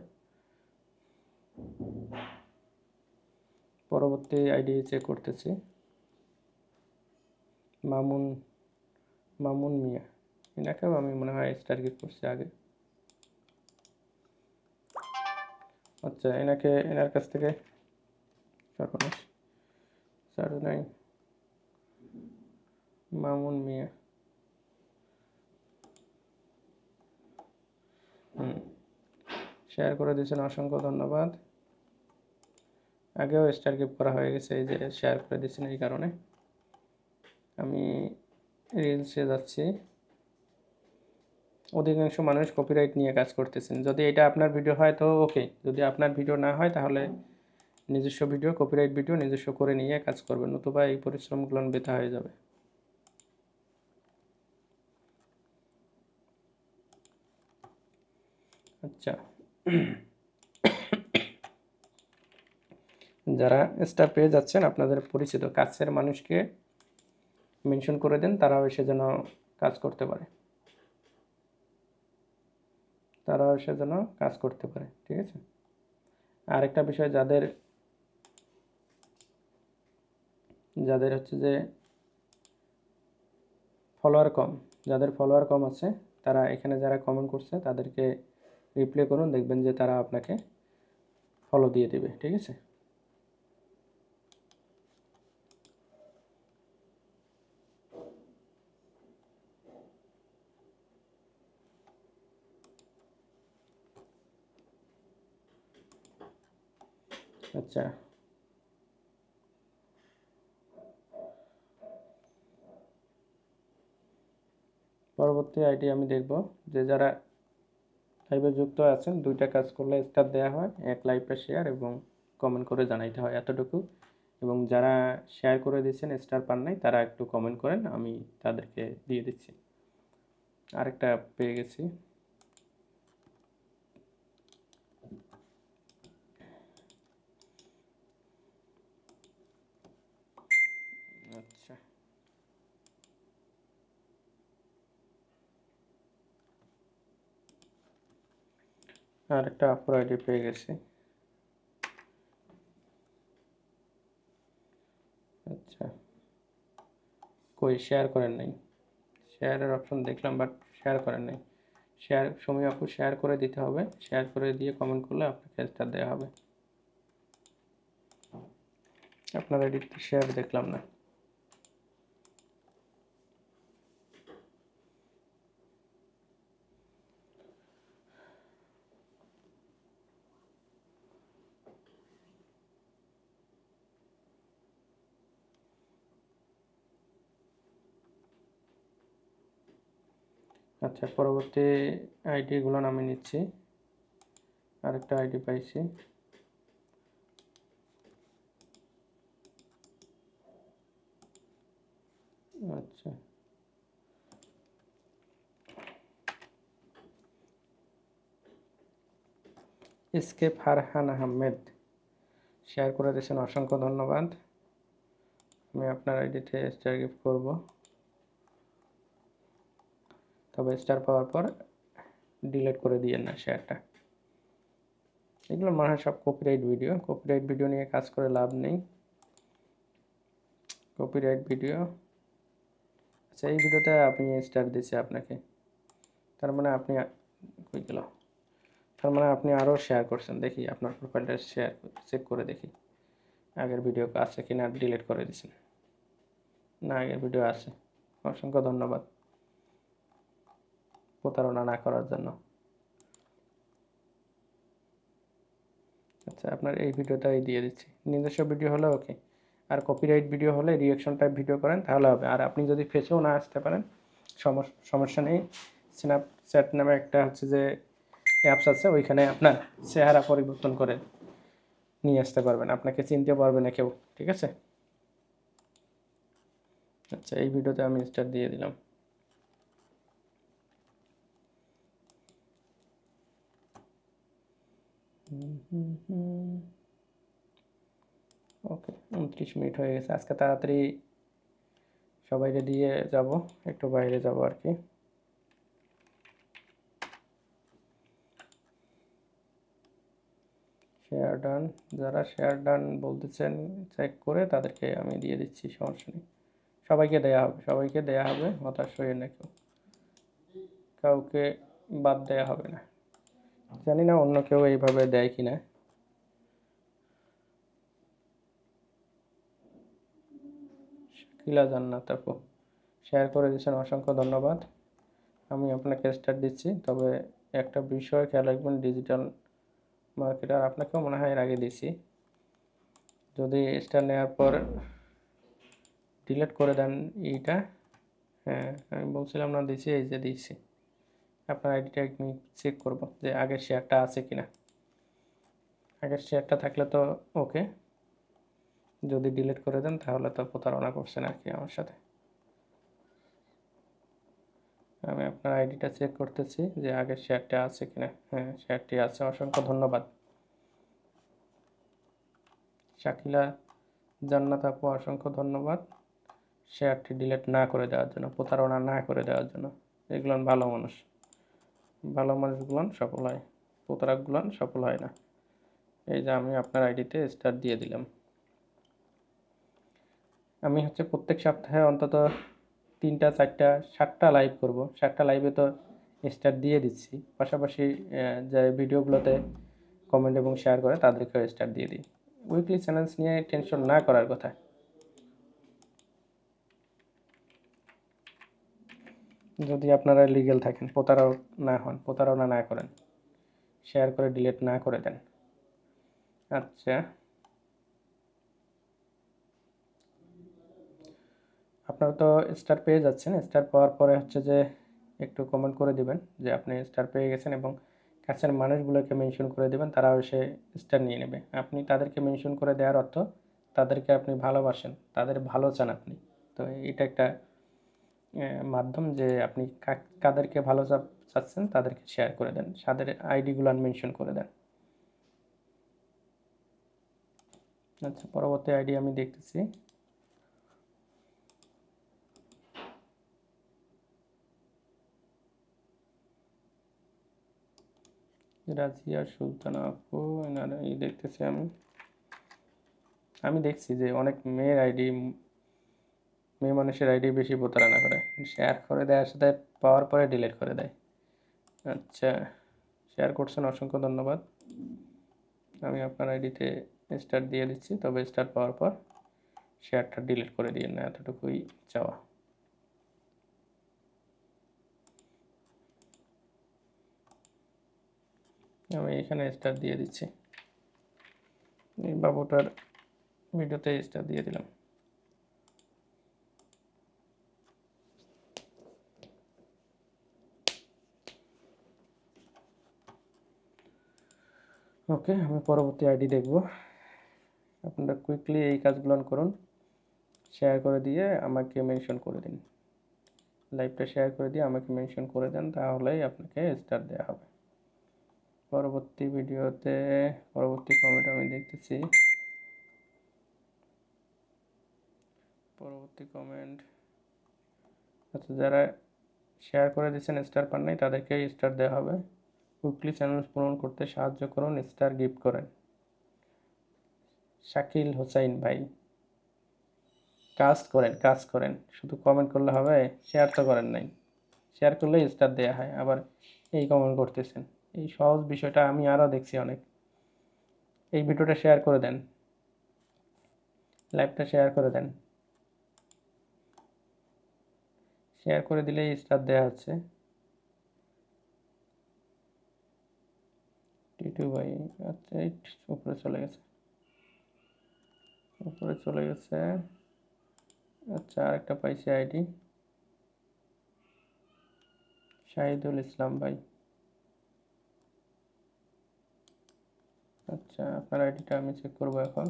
পরবর্তী আইডি চেক করতেছি। মামুন মামুন মিয়া, এনাকেও আমি মনে হয় স্টার গিফট করছি আগে। আচ্ছা, এনার কাছ থেকে সর্বনাশ, নাই, মামুন মিয়া, শেয়ার করে দিয়েছেন, অসংখ্য ধন্যবাদ। আগেও স্টার গিফট করা হয়ে গেছে, এই যে শেয়ার করে দিয়েছেন এই কারণে। আমি রিলসে যাচ্ছি। অধিকাংশ মানুষ কপিরাইট নিয়ে কাজ করতেছেন। যদি এটা আপনার ভিডিও হয় তো ওকে, যদি আপনার ভিডিও না হয় তাহলে নিজস্ব ভিডিও, কপিরাইট ভিডিও নিজস্ব করে নিয়ে কাজ করবেন, নতুবা এই পরিশ্রমগুলো বৃথা হয়ে যাবে। আচ্ছা, যারা স্টার পেয়ে যাচ্ছেন আপনাদের পরিচিত কাছের মানুষকে মেনশন করে দেন, তারাও এসে যেন কাজ করতে পারে, ঠিক আছে। আর একটা বিষয়, যাদের হচ্ছে যে যাদের ফলোয়ার কম আছে, তারা এখানে যারা কমেন্ট করছে তাদেরকে রিপ্লাই করুন, দেখবেন যে তারা আপনাকে ফলো দিয়ে দেবে, ঠিক আছে। আচ্ছা, পরবর্তী আইডি আমি দেখব, যে যারা লাইভে যুক্ত আছেন, দুইটা কাজ করলে স্টার দেওয়া হয়, এক লাইভটা শেয়ার এবং কমেন্ট করে জানাইতে হয়, এতটুকু। এবং যারা শেয়ার করে দিয়েছেন স্টার পান নাই, তারা একটু কমেন্ট করেন, আমি তাদেরকে দিয়ে দিচ্ছি। আরেকটা পেয়ে গেছি। আচ্ছা, আরেকটা আপুর আইডি পেয়ে গেছি। আচ্ছা, কই শেয়ার করেন নাই? শেয়ারের অপশন দেখলাম, বাট শেয়ার করেন নাই। সময় আপু শেয়ার করে দিতে হবে, শেয়ার করে দিয়ে কমেন্ট করলে আপনাকে স্টার দেওয়া হবে। আপনার আইডিতে শেয়ার দেখলাম না। আচ্ছা, পরবর্তী আইডিগুলো আমি নিচ্ছি। আরেকটা আইডি পাইছি। আচ্ছা, এসকে ফারহান আহমেদ শেয়ার করে দিয়েছেন, অসংখ্য ধন্যবাদ। আমি আপনার আইডিতে স্টার গিফট করব, তবে স্টার পাওয়ার পর ডিলিট করে দিয়েন না শেয়ারটা। এগুলো মনে হয় সব কপিরাইট ভিডিও নিয়ে কাজ করে লাভ নেই। Copyright video. আচ্ছা, এই ভিডিওতে আপনি স্টার দিয়েছে আপনাকে, তার মানে আপনি কই গেল, তার মানে আপনি আরও শেয়ার করছেন। দেখি আপনার প্রোফাইলটা শেয়ার চেক করে দেখি আগের ভিডিও আছে কিনা, ডিলিট করে দিয়েছেন না, আগের ভিডিও আছে। অসংখ্য ধন্যবাদ প্রতারণা না করার জন্য। আচ্ছা, আপনার এই ভিডিওটাই দিয়ে দিচ্ছি, নিজস্ব ভিডিও হলে ওকে, আর কপিরাইট ভিডিও হলে রিঅ্যাকশন টাইপ ভিডিও করেন তাহলে হবে। আর আপনি যদি ফেসেও না আসতে পারেন, সমস্যা নেই, স্ন্যাপচ্যাট নামে একটা হচ্ছে যে অ্যাপস আছে, ওইখানে আপনার চেহারা পরিবর্তন করে নিয়ে আসতে পারবেন, আপনাকে চিনতে পারবে না কেউ, ঠিক আছে। আচ্ছা, এই ভিডিওতে আমি স্টার দিয়ে দিলাম। ওকে, 29 মিনিট হয়ে গেছে। আজকে তাড়াতাড়ি সবাইকে দিয়ে যাব, একটু বাইরে যাব আর কি। শেয়ার ডান, যারা শেয়ার ডান বলতেছেন চেক করে তাদেরকে আমি দিয়ে দিচ্ছি, সমস্যা নেই। সবাইকে দেয়া হবে, হতাশ হয়ে না কেউ, কাউকে বাদ দেয়া হবে না। জানি না অন্য কেউ এইভাবে দেয় কিনা। শাকিলা জান্নাত আপু শেয়ার করে দিয়েছেন, অসংখ্য ধন্যবাদ। আমি আপনাকে স্টার দিচ্ছি, তবে একটা বিষয় খেয়াল রাখবেন, ডিজিটাল মার্কেটার আপনাকেও মনে হয় এর আগে দিছি, যদি স্টার নেওয়ার পর ডিলিট করে দেন এইটা, হ্যাঁ আমি বলছিলাম না দিছি, এই যে দিয়েছি। আপনার আইডিটা আমি চেক করব যে আগের শেয়ারটা আছে কিনা। আগের শেয়ারটা থাকলে তো ওকে, যদি ডিলিট করে দেন তাহলে তো প্রতারণা করছেন আর কি আমার সাথে। আমি আপনার আইডিটা চেক করতেছি যে আগের শেয়ারটা আছে কিনা। হ্যাঁ শেয়ারটি আছে, অসংখ্য ধন্যবাদ। শাকিলা জান্নাত আপু, অসংখ্য ধন্যবাদ শেয়ারটি ডিলিট না করে দেওয়ার জন্য, প্রতারণা না করে দেওয়ার জন্য। এগুলো ভালো মানুষ, ভালো মানুষগুলো সফল হয়, প্রতারকগুলো সফল হয় না। এই যে আমি আপনার আইডিতে স্টার দিয়ে দিলাম। আমি হচ্ছে প্রত্যেক সপ্তাহে অন্তত 3টা 4টা 7টা লাইভ করব। 7টা লাইভে তো স্টার দিয়ে দিচ্ছি, পাশাপাশি যে ভিডিওগুলোতে কমেন্ট এবং শেয়ার করে তাদেরকেও স্টার দিয়ে দিই। উইকলি চ্যালেঞ্জ নিয়ে টেনশন না করার কথা। যদি আপনারা লিগ্যাল থাকেন, প্রতারক না হন, প্রতারণা না করেন, শেয়ার করে ডিলিট না করে দেন। আচ্ছা, আপনারা তো স্টার পেয়ে যাচ্ছেন। স্টার পাওয়ার পরে হচ্ছে যে একটু কমেন্ট করে দিবেন যে আপনি স্টার পেয়ে গেছেন, এবং কাছের মানুষগুলোকে মেনশন করে দিবেন, তারাও এসে স্টার নিয়ে নেবে। আপনি তাদেরকে মেনশন করে দেওয়ার অর্থ তাদেরকে আপনি ভালোবাসেন, তাদের ভালো চান আপনি। তো এটা একটা মাধ্যম যে আপনি কাদেরকে ভালো চাচ্ছেন তাদেরকে শেয়ার করে দেন, তাদের আইডিগুলো মেনশন করে দেন। আচ্ছা, পরবর্তী আইডি আমি দেখতেছি। রাজিয়া সুলতানা আপু, এনার এই দেখতেছি আমি দেখছি যে অনেক মেয়ের আইডি, মেয়ে মানুষের আইডি বেশি প্রতারণা করে, শেয়ার করে দেয় সাথে পাওয়ার পরে ডিলিট করে দেয়। আচ্ছা, শেয়ার করছেন, অসংখ্য ধন্যবাদ। আমি আপনার আইডিতে স্টার দিয়ে দিচ্ছি, তবে স্টার পাওয়ার পর শেয়ারটা ডিলিট করে দিয়ে না, এতটুকুই চাওয়া। আমি এখানে স্টার দিয়ে দিচ্ছি, এই বাবুটার ভিডিওতে স্টার দিয়ে দিলাম। ওকে, আমি পরবর্তী আইডি দেখব। আপনারা কুইকলি এই কাজগুলো করুন, শেয়ার করে দিয়ে আমাকে মেনশন করে দিন, লাইভটা শেয়ার করে দিয়ে আমাকে মেনশন করে দেন, তাহলেই আপনাকে স্টার দেওয়া হবে। পরবর্তী ভিডিওতে পরবর্তী কমেন্ট আমি দেখতেছি। পরবর্তী কমেন্ট, আচ্ছা, যারা শেয়ার করে দিচ্ছেন স্টার পান নাই তাদেরকে স্টার দেওয়া হবে। উইকলি চ্যালেঞ্জ পূরণ করতে সাহায্য করুন, স্টার গিফট করেন। শাকিল হোসাইন ভাই, কাজ করেন, শুধু কমেন্ট করলে হবে? শেয়ার তো করেন নাই, শেয়ার করলেই স্টার দেওয়া হয়, আবার এই কমেন্ট করতেছেন। এই সহজ বিষয়টা আমি আরও দেখছি অনেক। এই ভিডিওটা শেয়ার করে দেন, লাইভটা শেয়ার করে দেন, শেয়ার করে দিলেই স্টার দেওয়া হচ্ছে। টিটু ভাই, আচ্ছা এই উপরে চলে গেছে, উপরে চলে গেছে। আচ্ছা, আরেকটা পাইছি আইডি, শাহিদুল ইসলাম ভাই। আচ্ছা, আপনার আইডিটা আমি চেক করবো এখন।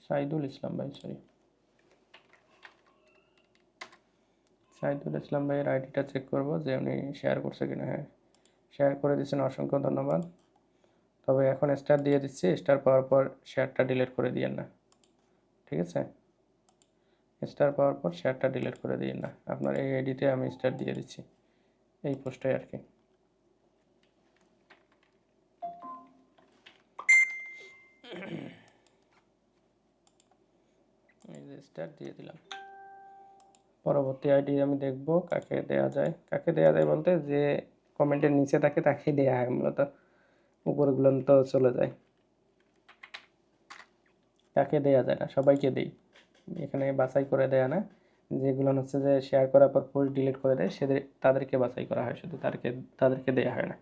শাহিদুল ইসলাম ভাই, সরি, শাহিদুল ইসলাম ভাইয়ের আইডিটা চেক করবো যে উনি শেয়ার করছে কিনা। হ্যাঁ, শেয়ার করে দিচ্ছেন, অসংখ্য ধন্যবাদ। তবে এখন স্টার দিয়ে দিচ্ছি, স্টার পাওয়ার পর শেয়ারটা ডিলিট করে দিয়েন না, ঠিক আছে? স্টার পাওয়ার পর শেয়ারটা ডিলিট করে দিয়েন না। আপনার এই আইডিতে আমি স্টার দিয়ে দিচ্ছি, এই পোস্টে আর কি। এই যে স্টার দিয়ে দিলাম। পরবর্তী আইডি আমি দেখব কাকে দেয়া যায়। কাকে দেয়া যায় বলতে, যে কমেন্টের নিচে থাকে তাকে দেয়া হয় মূলত, উপরগুলো তো চলে যায়। কাকে দেয়া যায় না, সবাইকে দেই, এখানে বাছাই করে দেয়া না, যেগুলো হচ্ছে যে শেয়ার করার পর পোস্ট ডিলিট করে দেয় তাদেরকে বাছাই করা হয়, শুধু তাদেরকে দেওয়া হয় না।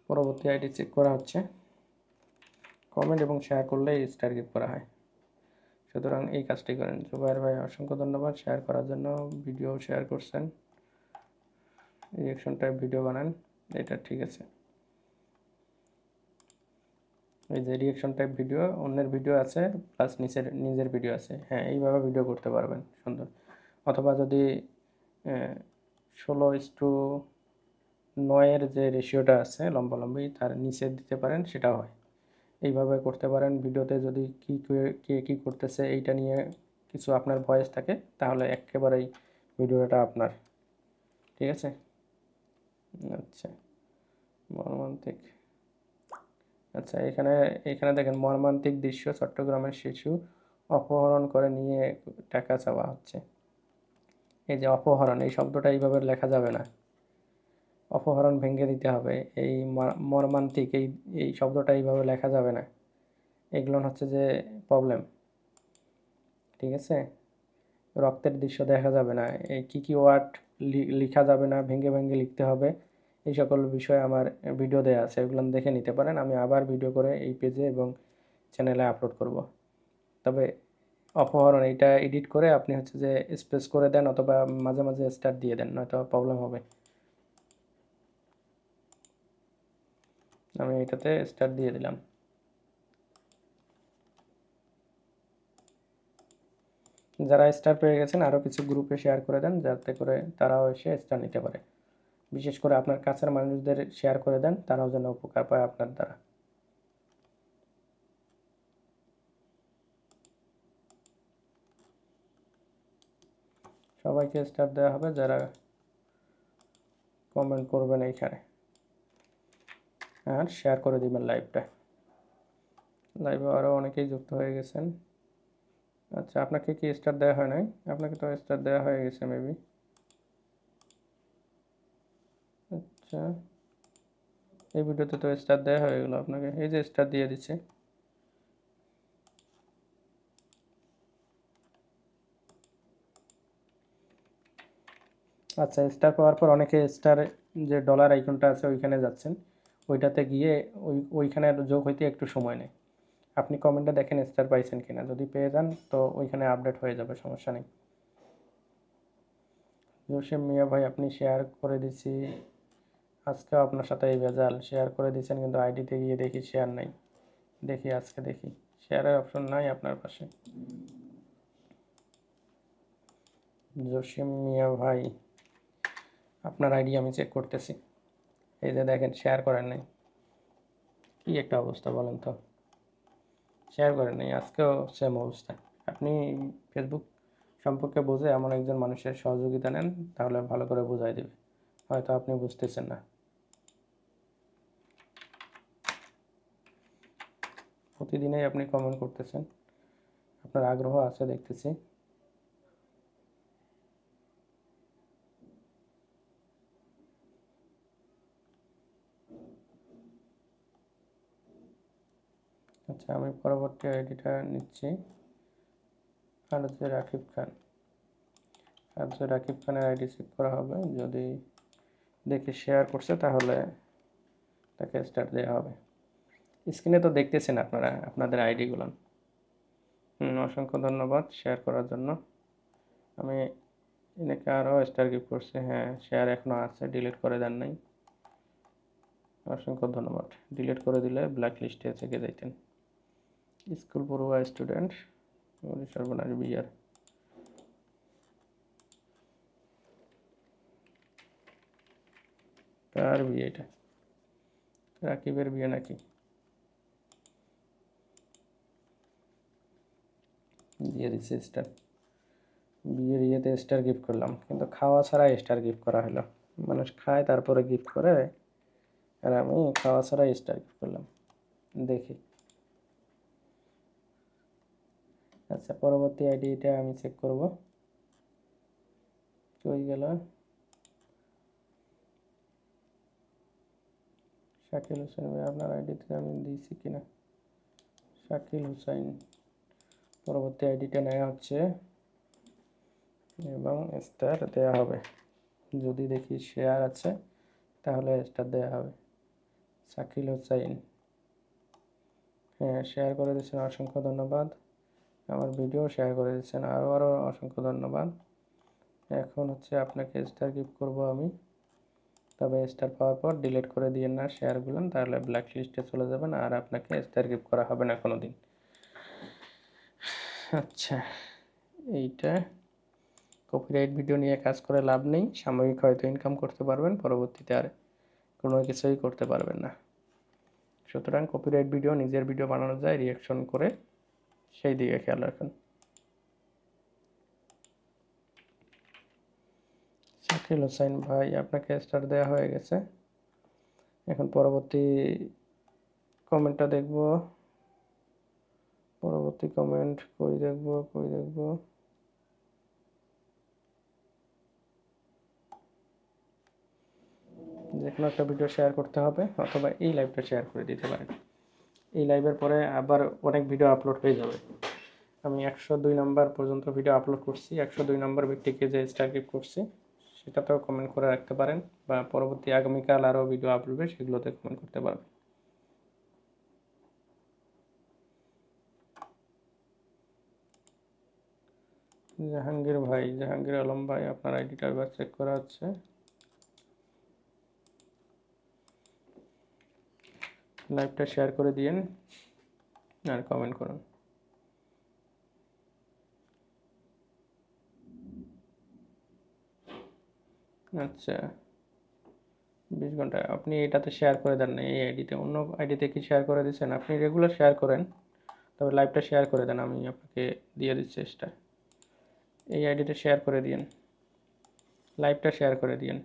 পরবর্তী আইডি চেক করা হচ্ছে। কমেন্ট এবং শেয়ার করলেই স্টার গিফট করা হয়, সুতরাং এই কাজটি করেন। জুবাইর ভাই অসংখ্য ধন্যবাদ শেয়ার করার জন্য। ভিডিও শেয়ার করছেন, রিয়াকশন টাইপ ভিডিও বানান, এটা ঠিক আছে। এই যে রিয়াকশন টাইপ ভিডিও, অন্যের ভিডিও আছে প্লাস নিজের ভিডিও আছে, হ্যাঁ এইভাবে ভিডিও করতে পারবেন সুন্দর। অথবা যদি 16:9 যে রেশিওটা আছে লম্বালম্বি, তার নিচে দিতে পারেন, সেটাও হয়। এইভাবে করতে পারেন। ভিডিওতে যদি কে কী করতেছে এইটা নিয়ে কিছু আপনার ভয়েস থাকে, তাহলে একেবারেই ভিডিওটা আপনার, ঠিক আছে। আচ্ছা, মর্মান্তিক। আচ্ছা, এখানে এখানে দেখেন, মর্মান্তিক দৃশ্য, চট্টগ্রামের শিশু অপহরণ করে নিয়ে টাকা চাওয়া হচ্ছে। এই যে অপহরণ, এই শব্দটা এইভাবে লেখা যাবে না, অপহরণ ভেঙে দিতে হবে। এই মর্মান্তিক, এই শব্দটা এইভাবে লেখা যাবে না, এগুলো হচ্ছে যে প্রবলেম, ঠিক আছে। রক্তের দৃশ্য দেখা যাবে না, এই কী ওয়ার্ড লেখা যাবে না, ভেঙে ভেঙে লিখতে হবে। এই সকল বিষয়ে আমার ভিডিও দেওয়া আছে, এগুলো দেখে নিতে পারেন। আমি আবার ভিডিও করে এই পেজে এবং চ্যানেলে আপলোড করব। তবে অপহরণ এইটা এডিট করে আপনি হচ্ছে যে স্পেস করে দেন, অথবা মাঝে মাঝে স্টার দিয়ে দেন, নয়তো প্রবলেম হবে। আমি এটাতে স্টার দিয়ে দিলাম। যারা স্টার পেয়ে গেছেন আরও কিছু গ্রুপে শেয়ার করে দেন, যাতে করে তারাও এসে স্টার নিতে পারে। বিশেষ করে আপনার কাছের মানুষদের শেয়ার করে দেন, তারাও যেন উপকার পায় আপনার দ্বারা। সবাইকে স্টার দেওয়া হবে যারা কমেন্ট করবেন এইখানে, আর শেয়ার করে দিবেন লাইভটা। লাইভে আরও অনেকেই যুক্ত হয়ে গেছেন। আচ্ছা, আপনাকে কি স্টার দেওয়া হয় নাই? আপনাকে তো স্টার দেওয়া হয়ে গেছে মেবি। আচ্ছা, এই ভিডিওতে তো স্টার দেওয়া হয়ে গেলো আপনাকে, এই যে স্টার দিয়ে দিচ্ছে। আচ্ছা, স্টার পাওয়ার পর অনেকে স্টার যে ডলার আইকনটা আছে ওইখানে যাচ্ছেন, ওইটাতে গিয়ে ওইখানে যোগ হইতে একটু সময় নেয়। আপনি কমেন্টে দেখেন স্টার পাইছেন কিনা, যদি পেয়ে যান তো ওইখানে আপডেট হয়ে যাবে, সমস্যা নেই। জসিম মিয়া ভাই, আপনি শেয়ার করে দিছি, আজকেও আপনার সাথে এই ভেজাল, শেয়ার করে দিয়েছেন কিন্তু আইডিতে গিয়ে দেখি শেয়ার নাই। দেখি আজকে দেখি, শেয়ারের অপশন নাই আপনার পাশে। জসিম মিয়া ভাই, আপনার আইডি আমি চেক করতেছি। এই যে দেখেন, শেয়ার করেন নাই, কি একটা অবস্থা বলেন তো, শেয়ার করেন নাই, আজকেও সেম অবস্থা। আপনি ফেসবুক সম্পর্কে বুঝে এমন একজন মানুষের সহযোগিতা নেন, তাহলে ভালো করে বোঝাই দেবে, হয়তো আপনি বুঝতেছেন না। প্রতিদিনই আপনি কমেন্ট করতেছেন, আপনার আগ্রহ আছে দেখতেছি। আচ্ছা, আমি পরবর্তী আইডিটা নিচ্ছি। রাকিব খান, রাকিব খানের আইডি চেক করা হবে, যদি দেখে শেয়ার করছে তাহলে তাকে স্টার দেওয়া হবে। স্ক্রিনে তো দেখতেছেন আপনারা আপনাদের আইডিগুলো। অসংখ্য ধন্যবাদ শেয়ার করার জন্য। আমি এনাকে আরও স্টার গিফট করছি, হ্যাঁ শেয়ার এখনও আছে, ডিলিট করে দেন নাই। অসংখ্য ধন্যবাদ, ডিলিট করে দিলে ব্ল্যাক লিস্টে থেকে যাইতেন। স্কুল পড়ুয়া স্টুডেন্ট, সর্বনাশ বিয়ার, কার বিয়ে এটা? রাকিবের বিয়ে নাকি? দিয়ে দিচ্ছে স্টার, বিয়ের ইয়েতে স্টার গিফট করলাম, কিন্তু খাওয়া ছাড়া স্টার গিফট করা হলো। মানুষ খায় তারপরে গিফট করে, আর আমি খাওয়া ছাড়াই স্টার গিফট করলাম। দেখি, আচ্ছা পরবর্তী আইডিটা আমি চেক করব, কই গেল। শাকিল হোসেন ভাই, আপনার আইডিতে আমি দিয়েছি কিনা। শাকিল হোসেন, পরবর্তী আইডিটা নেওয়া হচ্ছে এবং স্টার দেওয়া হবে। যদি দেখি শেয়ার আছে তাহলে স্টার দেওয়া হবে। শাকিল হোসেন, হ্যাঁ শেয়ার করে দিচ্ছেন, অসংখ্য ধন্যবাদ। আমার ভিডিও শেয়ার করে দিচ্ছেন, আরও অসংখ্য ধন্যবাদ। এখন হচ্ছে আপনাকে স্টার গিফট করব আমি, তবে স্টার পাওয়ার পর ডিলিট করে দিয়েন না শেয়ারগুলো, তাহলে ব্ল্যাক লিস্টে চলে যাবেন আর আপনাকে স্টার গিফট করা হবে না কোনো দিন। আচ্ছা, এইটা কপিরাইট ভিডিও নিয়ে কাজ করে লাভ নেই। সাময়িক হয়তো ইনকাম করতে পারবেন, পরবর্তীতে আর কোনো কিছুই করতে পারবেন না। সুতরাং কপিরাইট ভিডিও, নিজের ভিডিও বানানো যায় রিয়াকশন করে, সেই দিকে খেয়াল রাখুন। শাকিল হোসেন ভাই, আপনাকে স্টার দেওয়া হয়ে গেছে। এখন পরবর্তী কমেন্টটা দেখব। পরবর্তী কমেন্ট কই দেখব। যে কোনো একটা ভিডিও শেয়ার করতে হবে, অথবা এই লাইভটা শেয়ার করে দিতে পারেন। এই লাইভের পরে আবার অনেক ভিডিও আপলোড হয়ে যাবে। আমি 102 নম্বর পর্যন্ত ভিডিও আপলোড করছি। 102 নম্বর ব্যক্তিকে যে স্টার গিফট করছি সেটাতেও কমেন্ট করে রাখতে পারেন, বা পরবর্তী আগামীকাল আরও ভিডিও আপলোড হবে, সেগুলোতে কমেন্ট করতে পারবেন। জাহাঙ্গীর ভাই, জাহাঙ্গীর আলম ভাই, আপনার আইডিটা এবার চেক করা হচ্ছে। লাইভটা শেয়ার করে দিন আর কমেন্ট করুন। আচ্ছা, 20 ঘন্টা আপনি এটাতে শেয়ার করে দেন না, এই আইডিতে। অন্য আইডিতে কি শেয়ার করে দিচ্ছেন? আপনি রেগুলার শেয়ার করেন, তবে লাইভটা শেয়ার করে দেন, আমি আপনাকে দিয়ে দিচ্ছি চেষ্টা। এই আইডিতে শেয়ার করে দিন, লাইভটা শেয়ার করে দিন।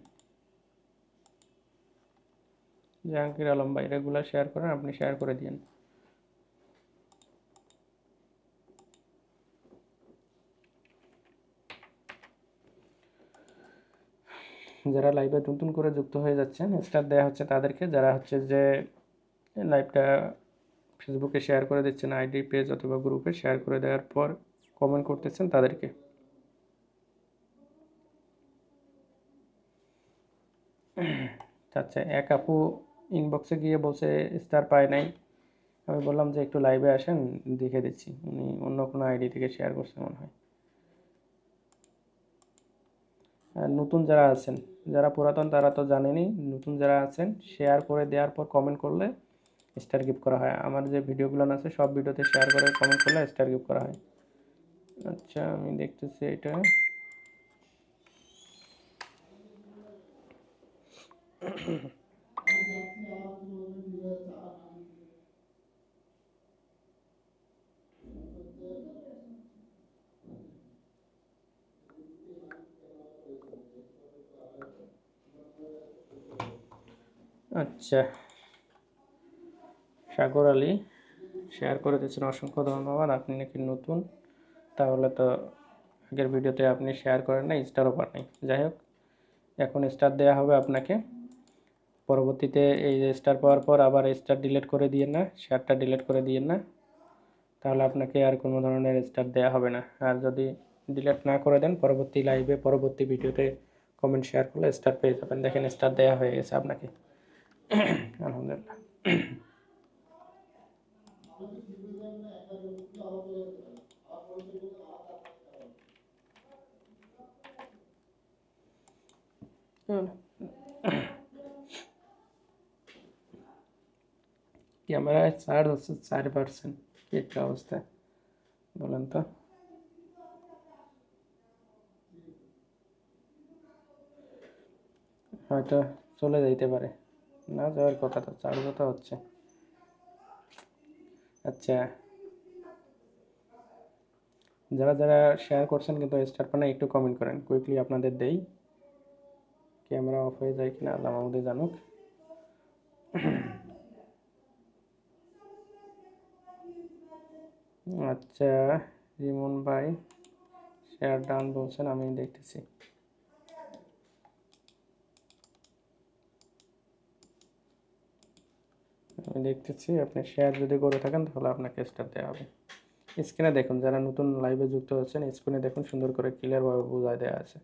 জাহাঙ্গীর আলম ভাই, রেগুলার শেয়ার করেন, আপনি শেয়ার করে দিন। যারা লাইভে নতুন করে যুক্ত হয়ে যাচ্ছেন, স্টার দেওয়া হচ্ছে তাদেরকে। যারা হচ্ছে যে লাইভটা ফেসবুকে শেয়ার করে দিচ্ছেন, আইডি পেজ অথবা গ্রুপে শেয়ার করে দেওয়ার পর কমেন্ট করতেছেন তাদেরকে। আচ্ছা, এক আপু ইনবক্সে গিয়ে বলছে স্টার পায় নাই। আমি বললাম যে একটু লাইভে আসেন, দেখে দিচ্ছি। উনি অন্য কোনো আইডি থেকে শেয়ার করছে মনে হয়। আর নতুন যারা আছেন, যারা পুরাতন তারা তো জানেনই, নতুন যারা আছেন শেয়ার করে দেওয়ার পর কমেন্ট করলে স্টার গিফট করা হয়। আমার যে ভিডিওগুলো আছে সব ভিডিওতে শেয়ার করে কমেন্ট করলে স্টার গিফট করা হয়। আচ্ছা, আমি দেখতেছি এটা। আচ্ছা, সাগর আলী শেয়ার করে দিচ্ছেন, অসংখ্য ধন্যবাদ। আপনি নাকি নতুন, তাহলে তো আগের ভিডিওতে আপনি শেয়ার করেন না, স্টারও পান নাই। যাই হোক, এখন স্টার দেওয়া হবে আপনাকে। পরবর্তীতে এই স্টার পাওয়ার পর আবার স্টার ডিলিট করে দিয়েন না, শেয়ারটা ডিলিট করে দিয়েন না, তাহলে আপনাকে আর কোনো ধরনের স্টার দেওয়া হবে না। আর যদি ডিলিট না করে দেন, পরবর্তী লাইভে পরবর্তী ভিডিওতে কমেন্ট শেয়ার করলে স্টার পেয়ে যাবেন। দেখেন স্টার দেওয়া হয়ে গেছে আপনাকে। আলহামদুলিল্লাহ। ক্যামেরায় চার্জ হচ্ছে 4%। কি একটা অবস্থা বলেন তো। হয়তো চলে যাইতে পারে, না যাওয়ার কথা, তো চার্জও তো হচ্ছে। আচ্ছা, যারা যারা শেয়ার করছেন কিন্তু স্টার পান একটু কমেন্ট করেন, কুইকলি আপনাদের দেই। ক্যামেরা অফ হয়ে যায় কিনা আল্লাহ মাহমুদে জানুক। আচ্ছা, রিমন ভাই শেয়ার ডান বলছেন, আমি দেখতেছি। আমি দেখতেছি, আপনি শেয়ার যদি করে থাকেন তাহলে আপনাকে স্টার দেওয়া হবে। স্ক্রিনে দেখুন, যারা নতুন লাইভে যুক্ত হচ্ছেন স্ক্রিনে দেখুন, সুন্দর করে ক্লিয়ারভাবে বোঝায় দেওয়া আছে।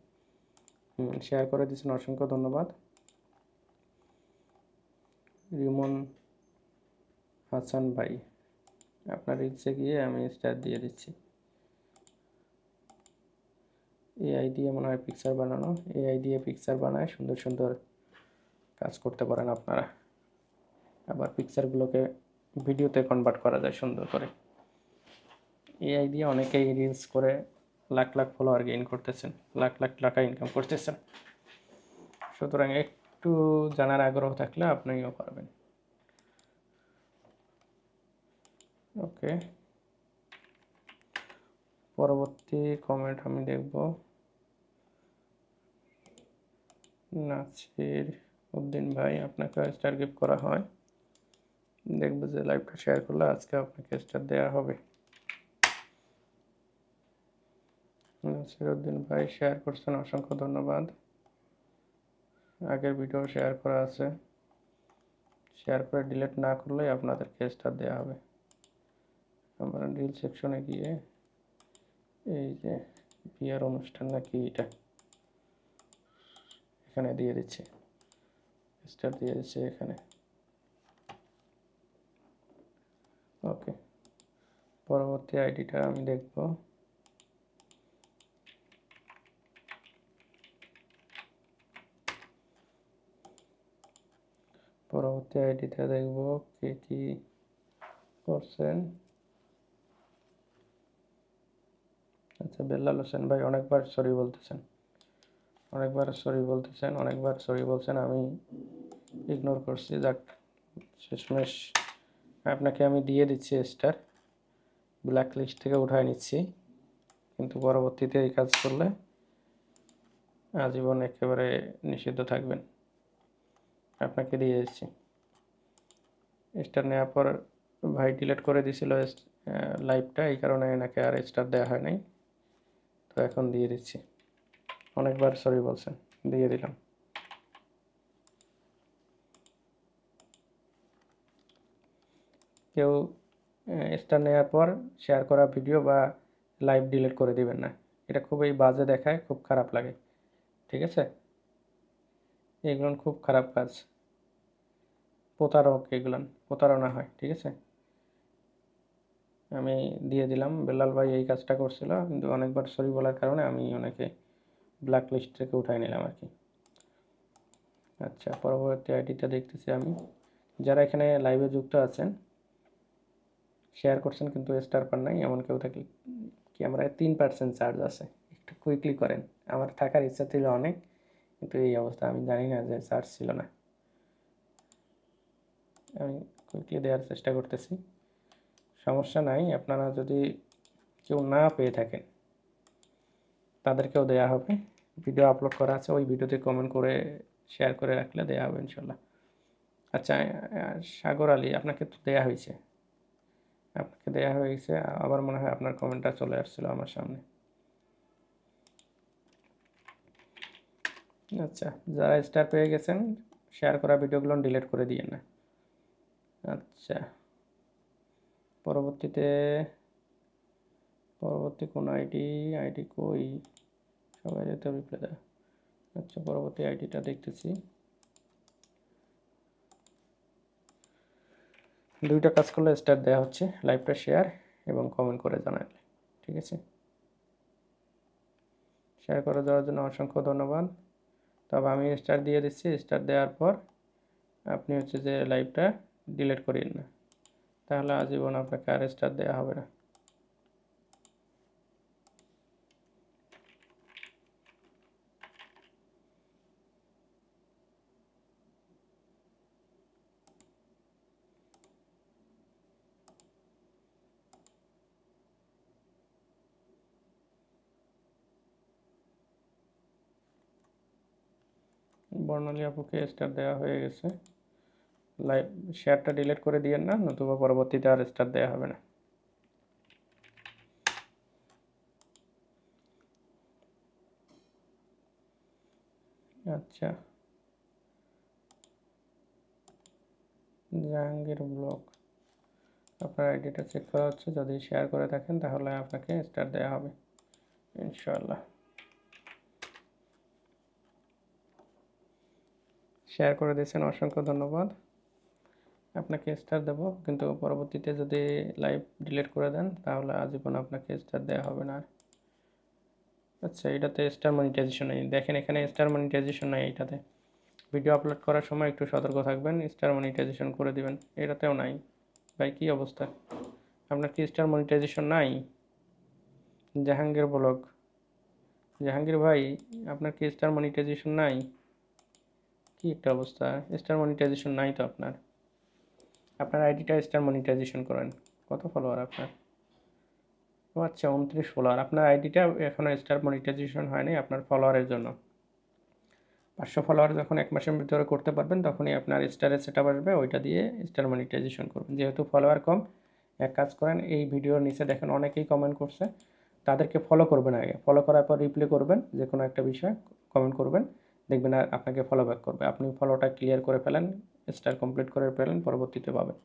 শেয়ার করে দিচ্ছেন, অসংখ্য ধন্যবাদ। রিমন হাসান ভাই, আপনার রিলসে গিয়ে আমি স্টার দিয়ে দিচ্ছি। এআই দিয়ে মনে হয় পিকচার বানানো, এআই দিয়ে পিকচার বানায় সুন্দর সুন্দর কাজ করতে পারেন আপনারা। আবার পিকচারগুলোকে ভিডিওতে কনভার্ট করা যায় সুন্দর করে। এআই দিয়ে অনেকেই রিলস করে লাখ লাখ ফলোয়ার গেইন করতেছেন, লাখ লাখ টাকা ইনকাম করতেছেন। সুতরাং একটু জানার আগ্রহ থাকলে আপনিও পারবেন। ওকে, পরবর্তী কমেন্ট আমি দেখব। নাসির উদ্দিন ভাই, আপনাকে স্টার গিফট করা হয়। দেখব যে লাইভটা শেয়ার করলে আজকে আপনাকে স্টার দেওয়া হবে। নাসির উদ্দিন ভাই শেয়ার করছেন, অসংখ্য ধন্যবাদ। আগের ভিডিও শেয়ার করা আছে, শেয়ার করে ডিলিট না করলে আপনাদেরকে স্টার দেওয়া হবে। আমরা রিল সেকশনে গিয়ে এই যে বিয়ার অনুষ্ঠান নাকি এটা, এখানে দিয়ে দিচ্ছি, স্টার দিয়ে দিচ্ছি এখানে। ওকে, পরবর্তী আইডিটা আমি দেখব। পরবর্তী আইডিটা দেখব কে কি করছেন। আচ্ছা, বেল্লাল হোসেন ভাই অনেকবার সরি বলতেছেন, অনেকবার সরি বলছেন, আমি ইগনোর করছি। যাক, শেষমেশ আপনাকে আমি দিয়ে দিচ্ছি স্টার, ব্ল্যাক লিস্ট থেকে উঠায় নিচ্ছি। কিন্তু পরবর্তীতে এই কাজ করলে আজীবন একেবারে নিষিদ্ধ থাকবেন। আপনাকে দিয়ে দিচ্ছি স্টার। নেওয়ার পর ভাই ডিলিট করে দিছিল লাইভটা, এই কারণে এনাকে আর স্টার দেওয়া হয় নাই। তো এখন দিয়ে দিচ্ছি, অনেকবার সরি বলছেন, দিয়ে দিলাম। কেউ স্টার নেওয়ার পর শেয়ার করা ভিডিও বা লাইভ ডিলিট করে দিবেন না, এটা খুবই বাজে দেখায়, খুব খারাপ লাগে। ঠিক আছে, এগুলো খুব খারাপ কাজ, প্রতারণা হয়। ঠিক আছে, আমি দিয়ে দিলাম। বেলাল ভাই এই কাজটা করছিল, কিন্তু অনেকবার সরি বলার কারণে আমি ওনাকে ব্ল্যাক লিস্ট থেকে উঠাই নিলাম আর কি। আচ্ছা, পরবর্তী আইডিটা দেখতেছি আমি। যারা এখানে লাইভে যুক্ত আছেন, শেয়ার করছেন কিন্তু স্টার পান নাই, এমন কেউ থাকলে ক্যামেরায় 3% চার্জ আছে, একটু কুইকলি করেন। আমার থাকার ইচ্ছা ছিল অনেক, কিন্তু এই অবস্থা, আমি জানি না যে চার্জ ছিল না। আমি কুইকলি দেওয়ার চেষ্টা করতেছি, সমস্যা নাই। আপনারা যদি কেউ না পেয়ে থাকেন তাদেরকেও দেয়া হবে, ভিডিও আপলোড করা আছে, ওই ভিডিওতে কমেন্ট করে শেয়ার করে রাখলে দেয়া হবে ইনশাল্লাহ। আচ্ছা, সাগর আলী, আপনাকে তো দেয়া হয়েছে, আবার মনে হয় আপনার কমেন্টটা চলে আসছিল আমার সামনে। আচ্ছা, যারা স্টার পেয়ে গেছেন শেয়ার করা ভিডিওগুলো ডিলিট করে দিয়ে না। আচ্ছা, পরবর্তী কোন আইডি কই, সবাই যেতে রিপ্লাই দেয়। আচ্ছা, পরবর্তী আইডিটা দেখতেছি। দুইটা কাজ করলে স্টার দেওয়া হচ্ছে, লাইভটা শেয়ার এবং কমেন্ট করে জানালে। ঠিক আছে, শেয়ার করে দেওয়ার জন্য অসংখ্য ধন্যবাদ। তবে আমি স্টার দিয়ে দিচ্ছি, স্টার দেওয়ার পর আপনি হচ্ছে যে লাইভটা ডিলিট করিয়েন না, তাহলে আজীবন আপনাকে আর স্টার দেওয়া হবে না। বর্ণালী আপুকে স্টার দেওয়া হয়ে গেছে। লাইভ শেয়ারটা ডিলিট করে দিয়েন না, নতুবা পরবর্তীতে আর স্টার দেওয়া হবে না। আচ্ছা, জাহাঙ্গীর ব্লগ, আপনার আইডিটা চেক করা হচ্ছে, যদি শেয়ার করে থাকেন তাহলে আপনাকে স্টার দেওয়া হবে ইনশাআল্লাহ। শেয়ার করে দিয়েছেন, অসংখ্য ধন্যবাদ। আপনাকে স্টার দেব, কিন্তু পরবর্তীতে যদি লাইভ ডিলিট করে দেন তাহলে আজীবন আপনাকে স্টার দেওয়া হবে না। আচ্ছা, এটাতে স্টার মনিটাইজেশন নেই, দেখেন এখানে স্টার মনিটাইজেশন নাই। এটাতে ভিডিও আপলোড করার সময় একটু সতর্ক থাকবেন, স্টার মনিটাইজেশন করে দিবেন। এটাতেও নাই ভাই, কি অবস্থা? আপনার কি স্টার মনিটাইজেশন নাই? জাহাঙ্গীর ব্লগ, জাহাঙ্গীর ভাই আপনার কি স্টার মনিটাইজেশন নাই? কি একটা অবস্থা, স্টার মনিটাইজেশন নাই তো আপনার। আপনার আইডিটা স্টার মনিটাইজেশন করেন। কত ফলোয়ার আপনার? ও আচ্ছা, 29 ফলোয়ার। আপনার আইডিটা এখনও স্টার মনিটাইজেশন হয়নি আপনার ফলোয়ারের জন্য। 500 ফলোয়ার যখন 1 মাসের ভিতরে করতে পারবেন তখনই আপনার স্টারের সেট আপ আসবে, ওইটা দিয়ে স্টার মনিটাইজেশন করবেন। যেহেতু ফলোয়ার কম, এক কাজ করেন, এই ভিডিওর নিচে দেখেন অনেকেই কমেন্ট করছে, তাদেরকে ফলো করবেন আগে। ফলো করার পর রিপ্লাই করবেন, যে কোনো একটা বিষয় কমেন্ট করবেন, দেখবেন আর আপনাকে ফলো ব্যাক করবে। আপনি ফলোটা ক্লিয়ার করে ফেলেন, স্টার কমপ্লিট করে ফেলেন, পরবর্তীতে পাবেন।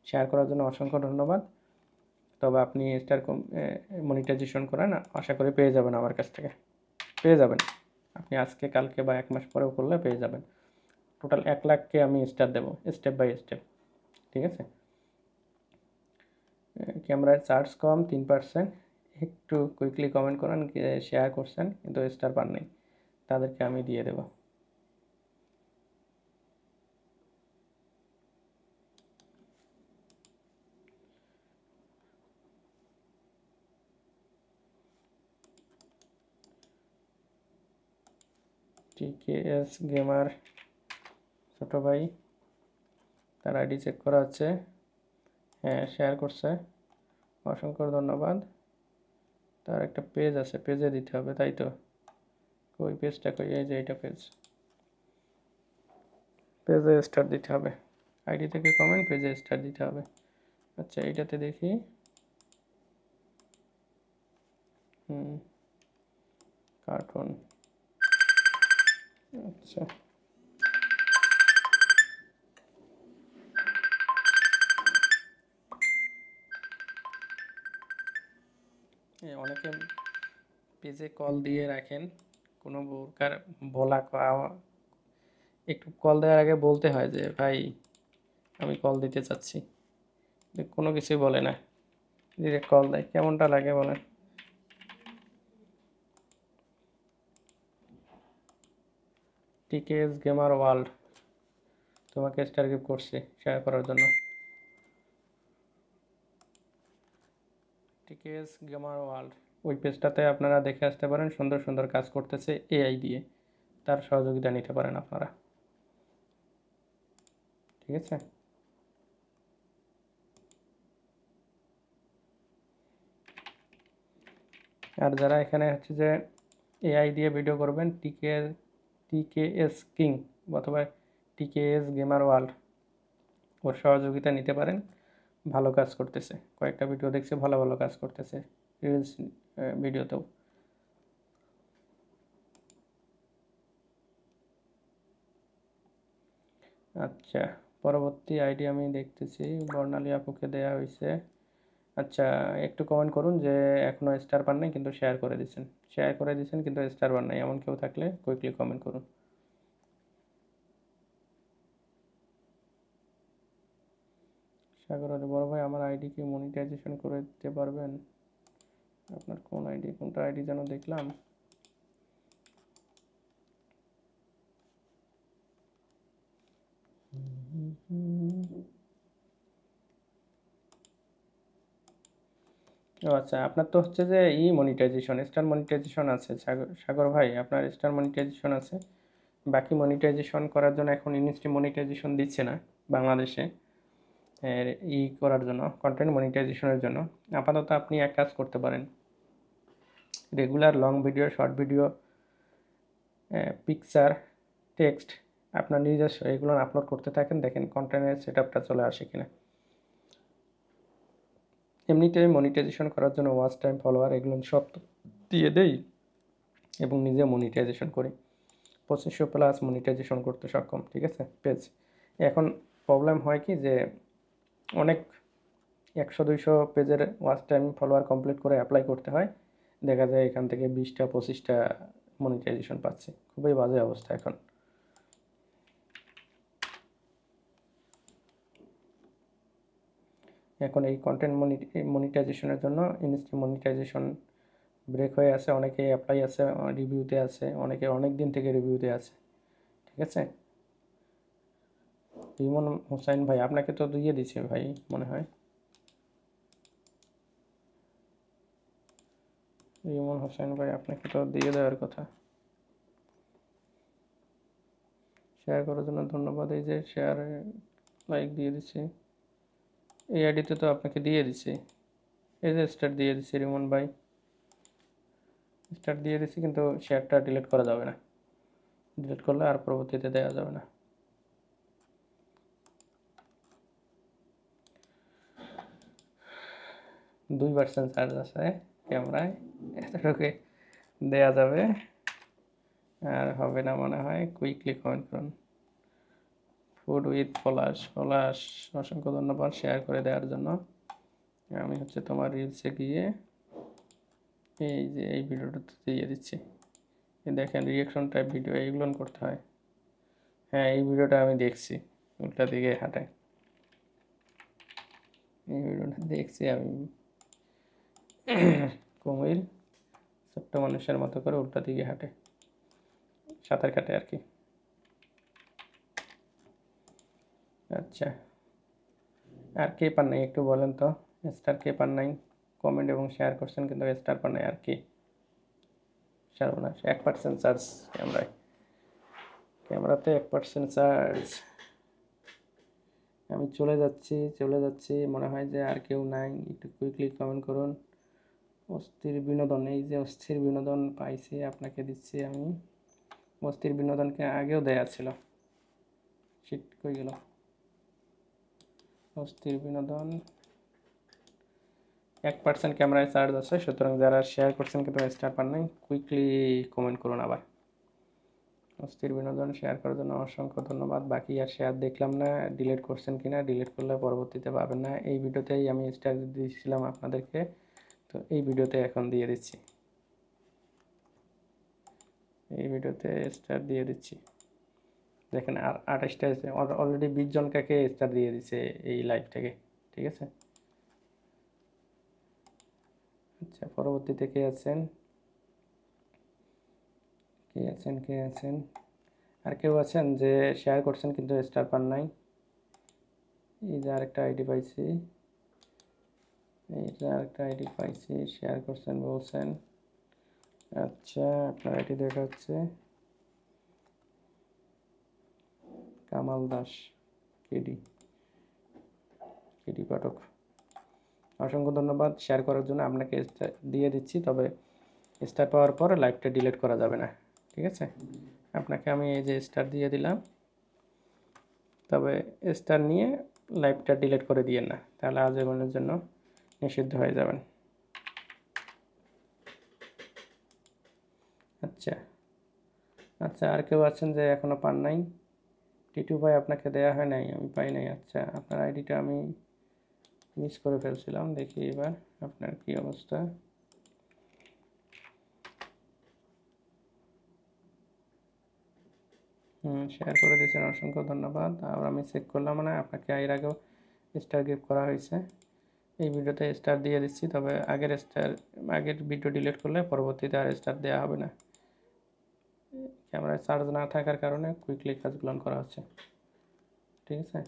শেয়ার করার জন্য অসংখ্য ধন্যবাদ। তবে আপনি স্টার মনিটাইজেশন করেন, আশা করি পেয়ে যাবেন আমার কাছ থেকে, পেয়ে যাবেন। আপনি আজকে কালকে বা 1 মাস পরেও করলে পেয়ে যাবেন। টোটাল 1 লাখকে আমি স্টার দেবো স্টেপ বাই স্টেপ, ঠিক আছে? ক্যামেরার চার্জ কম 3%, একটু কুইকলি কমেন্ট করেন, শেয়ার করছেন কিন্তু স্টার পান নাই, তাদেরকে আমি দিয়ে দেব। TKS গেমার ছোট ভাই, তার আইডি চেক করা হচ্ছে। হ্যাঁ, শেয়ার করছে, অসংখ্য ধন্যবাদ। তার একটা পেজ আছে, পেজে দিতে হবে, তাই তো? ওই পেজটা কই? এই যে এটা পেজ, পেজে স্টার দিতে হবে। আইডি থেকে কমেন্ট, পেজে স্টার দিতে হবে। আচ্ছা, এইটাতে দেখি। কার্টুন, আচ্ছা। অনেকে পেজে কল দিয়ে রাখেন, কোনো প্রকার বলা একটু কল দেওয়ার আগে বলতে হয় যে ভাই আমি কল দিতে চাচ্ছি, কোনো কিছুই বলে না, ডিরেক্ট কল দেয়, কেমনটা লাগে বলেন? TKS গেমার ওয়ার্ল্ড তোমাকে স্টার গিফট করছে শেয়ার করার জন্য। TKS গেমার ওয়ার্ল্ড, ওই পেজটাতে আপনারা দেখে আসতে পারেন, সুন্দর সুন্দর কাজ করতেছে AI দিয়ে, তার সহযোগিতা নিতে পারেন আপনারা, ঠিক আছে? আর যারা এখানে হচ্ছে যে AI দিয়ে ভিডিও করবেন, TKS কিং অথবা TKS গেমার ওয়ার্ল্ড, ওর সহযোগিতা নিতে পারেন। ভালো কাজ করতেছে, কয়েকটা ভিডিও দেখছি, ভালো ভালো কাজ করতেছে রিলস ভিডিওতেও। আচ্ছা, পরবর্তী আইডি আমি দেখতেছি, বর্ণালী আপুকে দেয়া হয়েছে। আচ্ছা, একটু কমেন্ট করুন যে এখনও স্টার পান নাই কিন্তু শেয়ার করে দিচ্ছেন, শেয়ার করে দিচ্ছেন কিন্তু স্টার পান নাই, এমন কেউ থাকলে কুইকলি কমেন্ট করুন। সাগর আলী, বড় ভাই আমার আইডি কি মনিটাইজেশন করে দিতে পারবেন? আপনার কোন আইডি, কোনটা আইডি যেন দেখলাম? ও আচ্ছা, আপনার তো হচ্ছে যে মনিটাইজেশন, স্টার মনিটাইজেশন আছে। সাগর ভাই আপনার স্টার মনিটাইজেশন আছে, বাকি মনিটাইজেশন করার জন্য এখন ইনস্টি মনিটাইজেশন দিচ্ছে না বাংলাদেশে। করার জন্য, কন্টেন্ট মনিটাইজেশনের জন্য আপাতত আপনি এক কাজ করতে পারেন, regular long video, short video, picture, text আপনার নিজস্ব এগুলো আপলোড করতে থাকেন, দেখেন কন্টেন্টের সেট আপটা চলে আসে কিনা। এমনিতেই মনিটাইজেশন করার জন্য ওয়াচ টাইম, ফলোয়ার এগুলো সব দিয়ে দেই এবং নিজে মনিটাইজেশন করি, 2500+ মনিটাইজেশন করতে সক্ষম, ঠিক আছে? পেজ এখন প্রবলেম হয় কি যে অনেক 100-200 পেজের ওয়াচ টাইম ফলোয়ার কমপ্লিট করে অ্যাপ্লাই করতে হয়, দেখা যায় এখান থেকে 20টা-25টা মনিটাইজেশন পাচ্ছে। খুবই বাজে অবস্থা এখন। এখন এই কন্টেন্ট মনিটাইজেশনের জন্য ইনস্টা মনিটাইজেশন ব্রেক হয়ে আছে, অনেকে অ্যাপ্লাই আছে, রিভিউতে আছে, অনেকে অনেক দিন থেকে রিভিউতে আছে। ঠিক আছে, রিমন হোসাইন ভাই আপনাকে তো দিয়ে দিছে ভাই মনে হয়। রিমন হোসেন ভাই আপনাকে তো দিয়ে দেওয়ার কথা। শেয়ার করার জন্য ধন্যবাদ। এই যে শেয়ার লাইক দিয়ে দিচ্ছি, এই আইডিতে তো আপনাকে দিয়ে দিচ্ছি, এই যে স্টার দিয়ে দিচ্ছি রিমন ভাই, স্টার দিয়ে দিচ্ছি, কিন্তু শেয়ারটা ডিলিট করা যাবে না, ডিলিট করলে আর পরবর্তীতে দেওয়া যাবে না। দুই পার্সেন্ট চার্জ আছে ক্যামেরায়, এতটুকু দেওয়া যাবে, আর হবে না মনে হয়। কুইকলি কমেন্ট করুন। ফুড উইথ পলাশ, পলাশ অসংখ্য ধন্যবাদ শেয়ার করে দেওয়ার জন্য। আমি হচ্ছে তোমার রিলসে গিয়ে এই যে এই ভিডিওটাতে দিয়ে দিচ্ছি, দেখেন রিয়াকশন টাইপ ভিডিও এইগুলো করতে হয়। হ্যাঁ এই ভিডিওটা আমি দেখছি, উল্টা দিকে হাঁটে, এই ভিডিওটা দেখছি আমি। কুমির ছোট্ট মানুষের মতো করে উল্টা দিকে হাঁটে, সাঁতার কাটে আর কি। আচ্ছা, আর কে পান নাই একটু বলেন তো, স্টার কে পান নাই? কমেন্ট এবং শেয়ার করছেন কিন্তু স্টার পান নাই, আর কি? সর্বনাশ, 1% চার্জ ক্যামেরায়, ক্যামেরাতে 1% চার্জ। আমি চলে যাচ্ছি, মনে হয় যে আর কেউ নাই, একটু কুইকলি কমেন্ট করুন। অস্থির বিনোদন, এই যে অস্থির বিনোদন পাইছি আপনাকে দিচ্ছি আমি। অস্থির বিনোদনকে আগেও দেয়া ছিল, শিট কই গেল অস্থির বিনোদন। 1% ক্যামেরায় চার্জ আছে, সুতরাং যারা শেয়ার করছেন কিন্তু স্টার পান নাই, কুইকলি কমেন্ট করুন আবার। অস্থির বিনোদন শেয়ার করার জন্য অসংখ্য ধন্যবাদ। বাকি আর শেয়ার দেখলাম না, ডিলিট করছেন কিনা, ডিলিট করলে পরবর্তীতে পাবেন না। এই ভিডিওতেই আমি স্টার দিয়েছিলাম আপনাদেরকে, তো এই ভিডিওতে এখন দিয়ে দিচ্ছি, এই ভিডিওতে স্টার দিয়ে দিচ্ছি। দেখেন আর 28টা অলরেডি 20 জনকে স্টার দিয়ে দিচ্ছে এই লাইভ থেকে। ঠিক আছে, আচ্ছা পরবর্তীতে কে আছেন, কে আছেন আর কেউ আছেন যে শেয়ার করছেন কিন্তু স্টার পান নাই? এই যে আরেকটা আইডি পাইছি, এই যে আরেকটা আইডি পাইছি, শেয়ার করছেন বলছেন। আচ্ছা আপনার আইডি দেখাচ্ছে কামাল দাস, কেডি পাঠক, অসংখ্য ধন্যবাদ শেয়ার করার জন্য। আপনাকে স্টার দিয়ে দিচ্ছি, তবে স্টার পাওয়ার পর লাইভটা ডিলিট করা যাবে না। ঠিক আছে, আপনাকে আমি এই যে স্টার দিয়ে দিলাম, তবে স্টার নিয়ে লাইভটা ডিলিট করে দিয়েন না, তাহলে আজীবনের জন্য নিষিদ্ধ হয়ে যাবেন। আচ্ছা আচ্ছা, আর কেউ আছেন যে এখনও পান নাই? টিটু ভাই আপনাকে দেয়া হয় নাই, আমি পাই নাই। আচ্ছা আপনার আইডিটা আমি মিস করে ফেলছিলাম, দেখি এবার আপনার কি অবস্থা। শেয়ার করে দিয়েছেন, অসংখ্য ধন্যবাদ। আর আমি চেক করলাম না, আপনাকে এর আগেও স্টার গিফট করা হয়েছে। এই ভিডিওতে স্টার দিয়ে দিচ্ছি, তবে আগের ভিডিও ডিলিট করলে পরবর্তীতে আর স্টার দেওয়া হবে না। ক্যামেরায় চার্জ না থাকার কারণে কুইকলি কাজগুলো করা হচ্ছে। ঠিক আছে,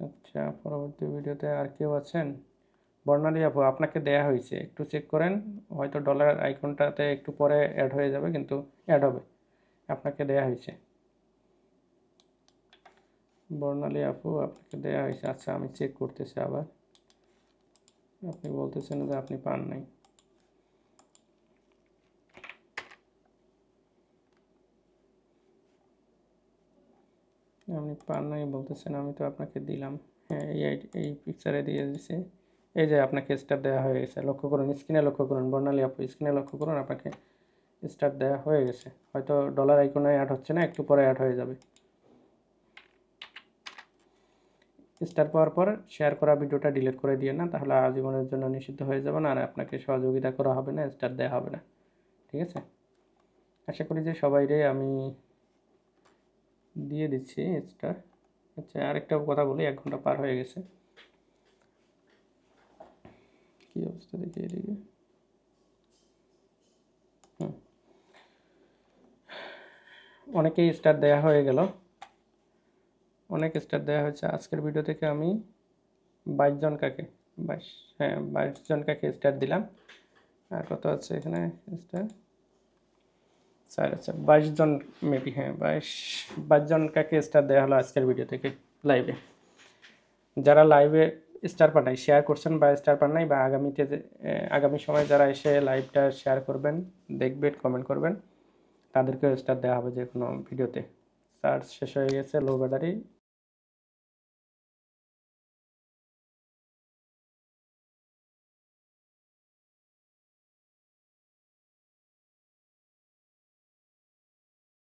আচ্ছা পরবর্তী ভিডিওতে আর কেউ আছেন? বর্ণালী আপু আপনাকে দেয়া হয়েছে, একটু চেক করেন, হয়তো ডলার আইকনটাতে একটু পরে অ্যাড হয়ে যাবে, কিন্তু অ্যাড হবে, আপনাকে দেয়া হয়েছে। বর্ণালী আপু আপনাকে দেয়া হয়েছে। আচ্ছা আমি চেক করতেছি আবার, আপনি বলতেছেন যে আপনি পান নাই। আপনি পান নাই বলতেছেন, আমি তো আপনাকে দিলাম। হ্যাঁ এই পিকচারে দিয়ে দিছি, এই যে আপনাকে স্টার দেওয়া হয়ে গেছে, লক্ষ্য করুন স্ক্রিনে, লক্ষ্য করুন বর্ণালী আপু স্ক্রিনে লক্ষ্য করুন, আপনাকে স্টার দেওয়া হয়ে গেছে, হয়তো ডলার আইকনে অ্যাড হচ্ছে না, একটু পরে অ্যাড হয়ে যাবে। স্টার পাওয়ার পর শেয়ার করা ভিডিওটা ডিলিট করে দিয়ে না, তাহলে আজীবনের জন্য নিষিদ্ধ হয়ে যাবে না, আর আপনাকে সহযোগিতা করা হবে না, স্টার দেওয়া হবে না। ঠিক আছে, আশা করি যে সবাইরে আমি দিয়ে দিচ্ছি স্টার। আচ্ছা, আরেকটা কথা বলি, 1 ঘন্টা পার হয়ে গেছে, কি অবস্থা দেখি এদিকে। অনেকেই স্টার দেওয়া হয়ে গেল, অনেক স্টার দেওয়া হয়েছে। আজকের ভিডিও থেকে আমি 22 জন কাকে 22, হ্যাঁ 22 জন কাকে স্টার দিলাম। আর কত আছে এখানে স্টার? স্যার আচ্ছা 22 জন মেবি, হ্যাঁ 22 জন কাকে স্টার দেওয়া হলো আজকের ভিডিও থেকে লাইভে। যারা লাইভে স্টার পাঠায় শেয়ার করছেন বা স্টার পান নাই, বা আগামীতে আগামী সময় যারা এসে লাইভটা শেয়ার করবেন, দেখবেন, কমেন্ট করবেন, তাদেরকেও স্টার দেওয়া হবে যে কোনো ভিডিওতে। চার্জ শেষ হয়ে গেছে, লো ব্যাটারি,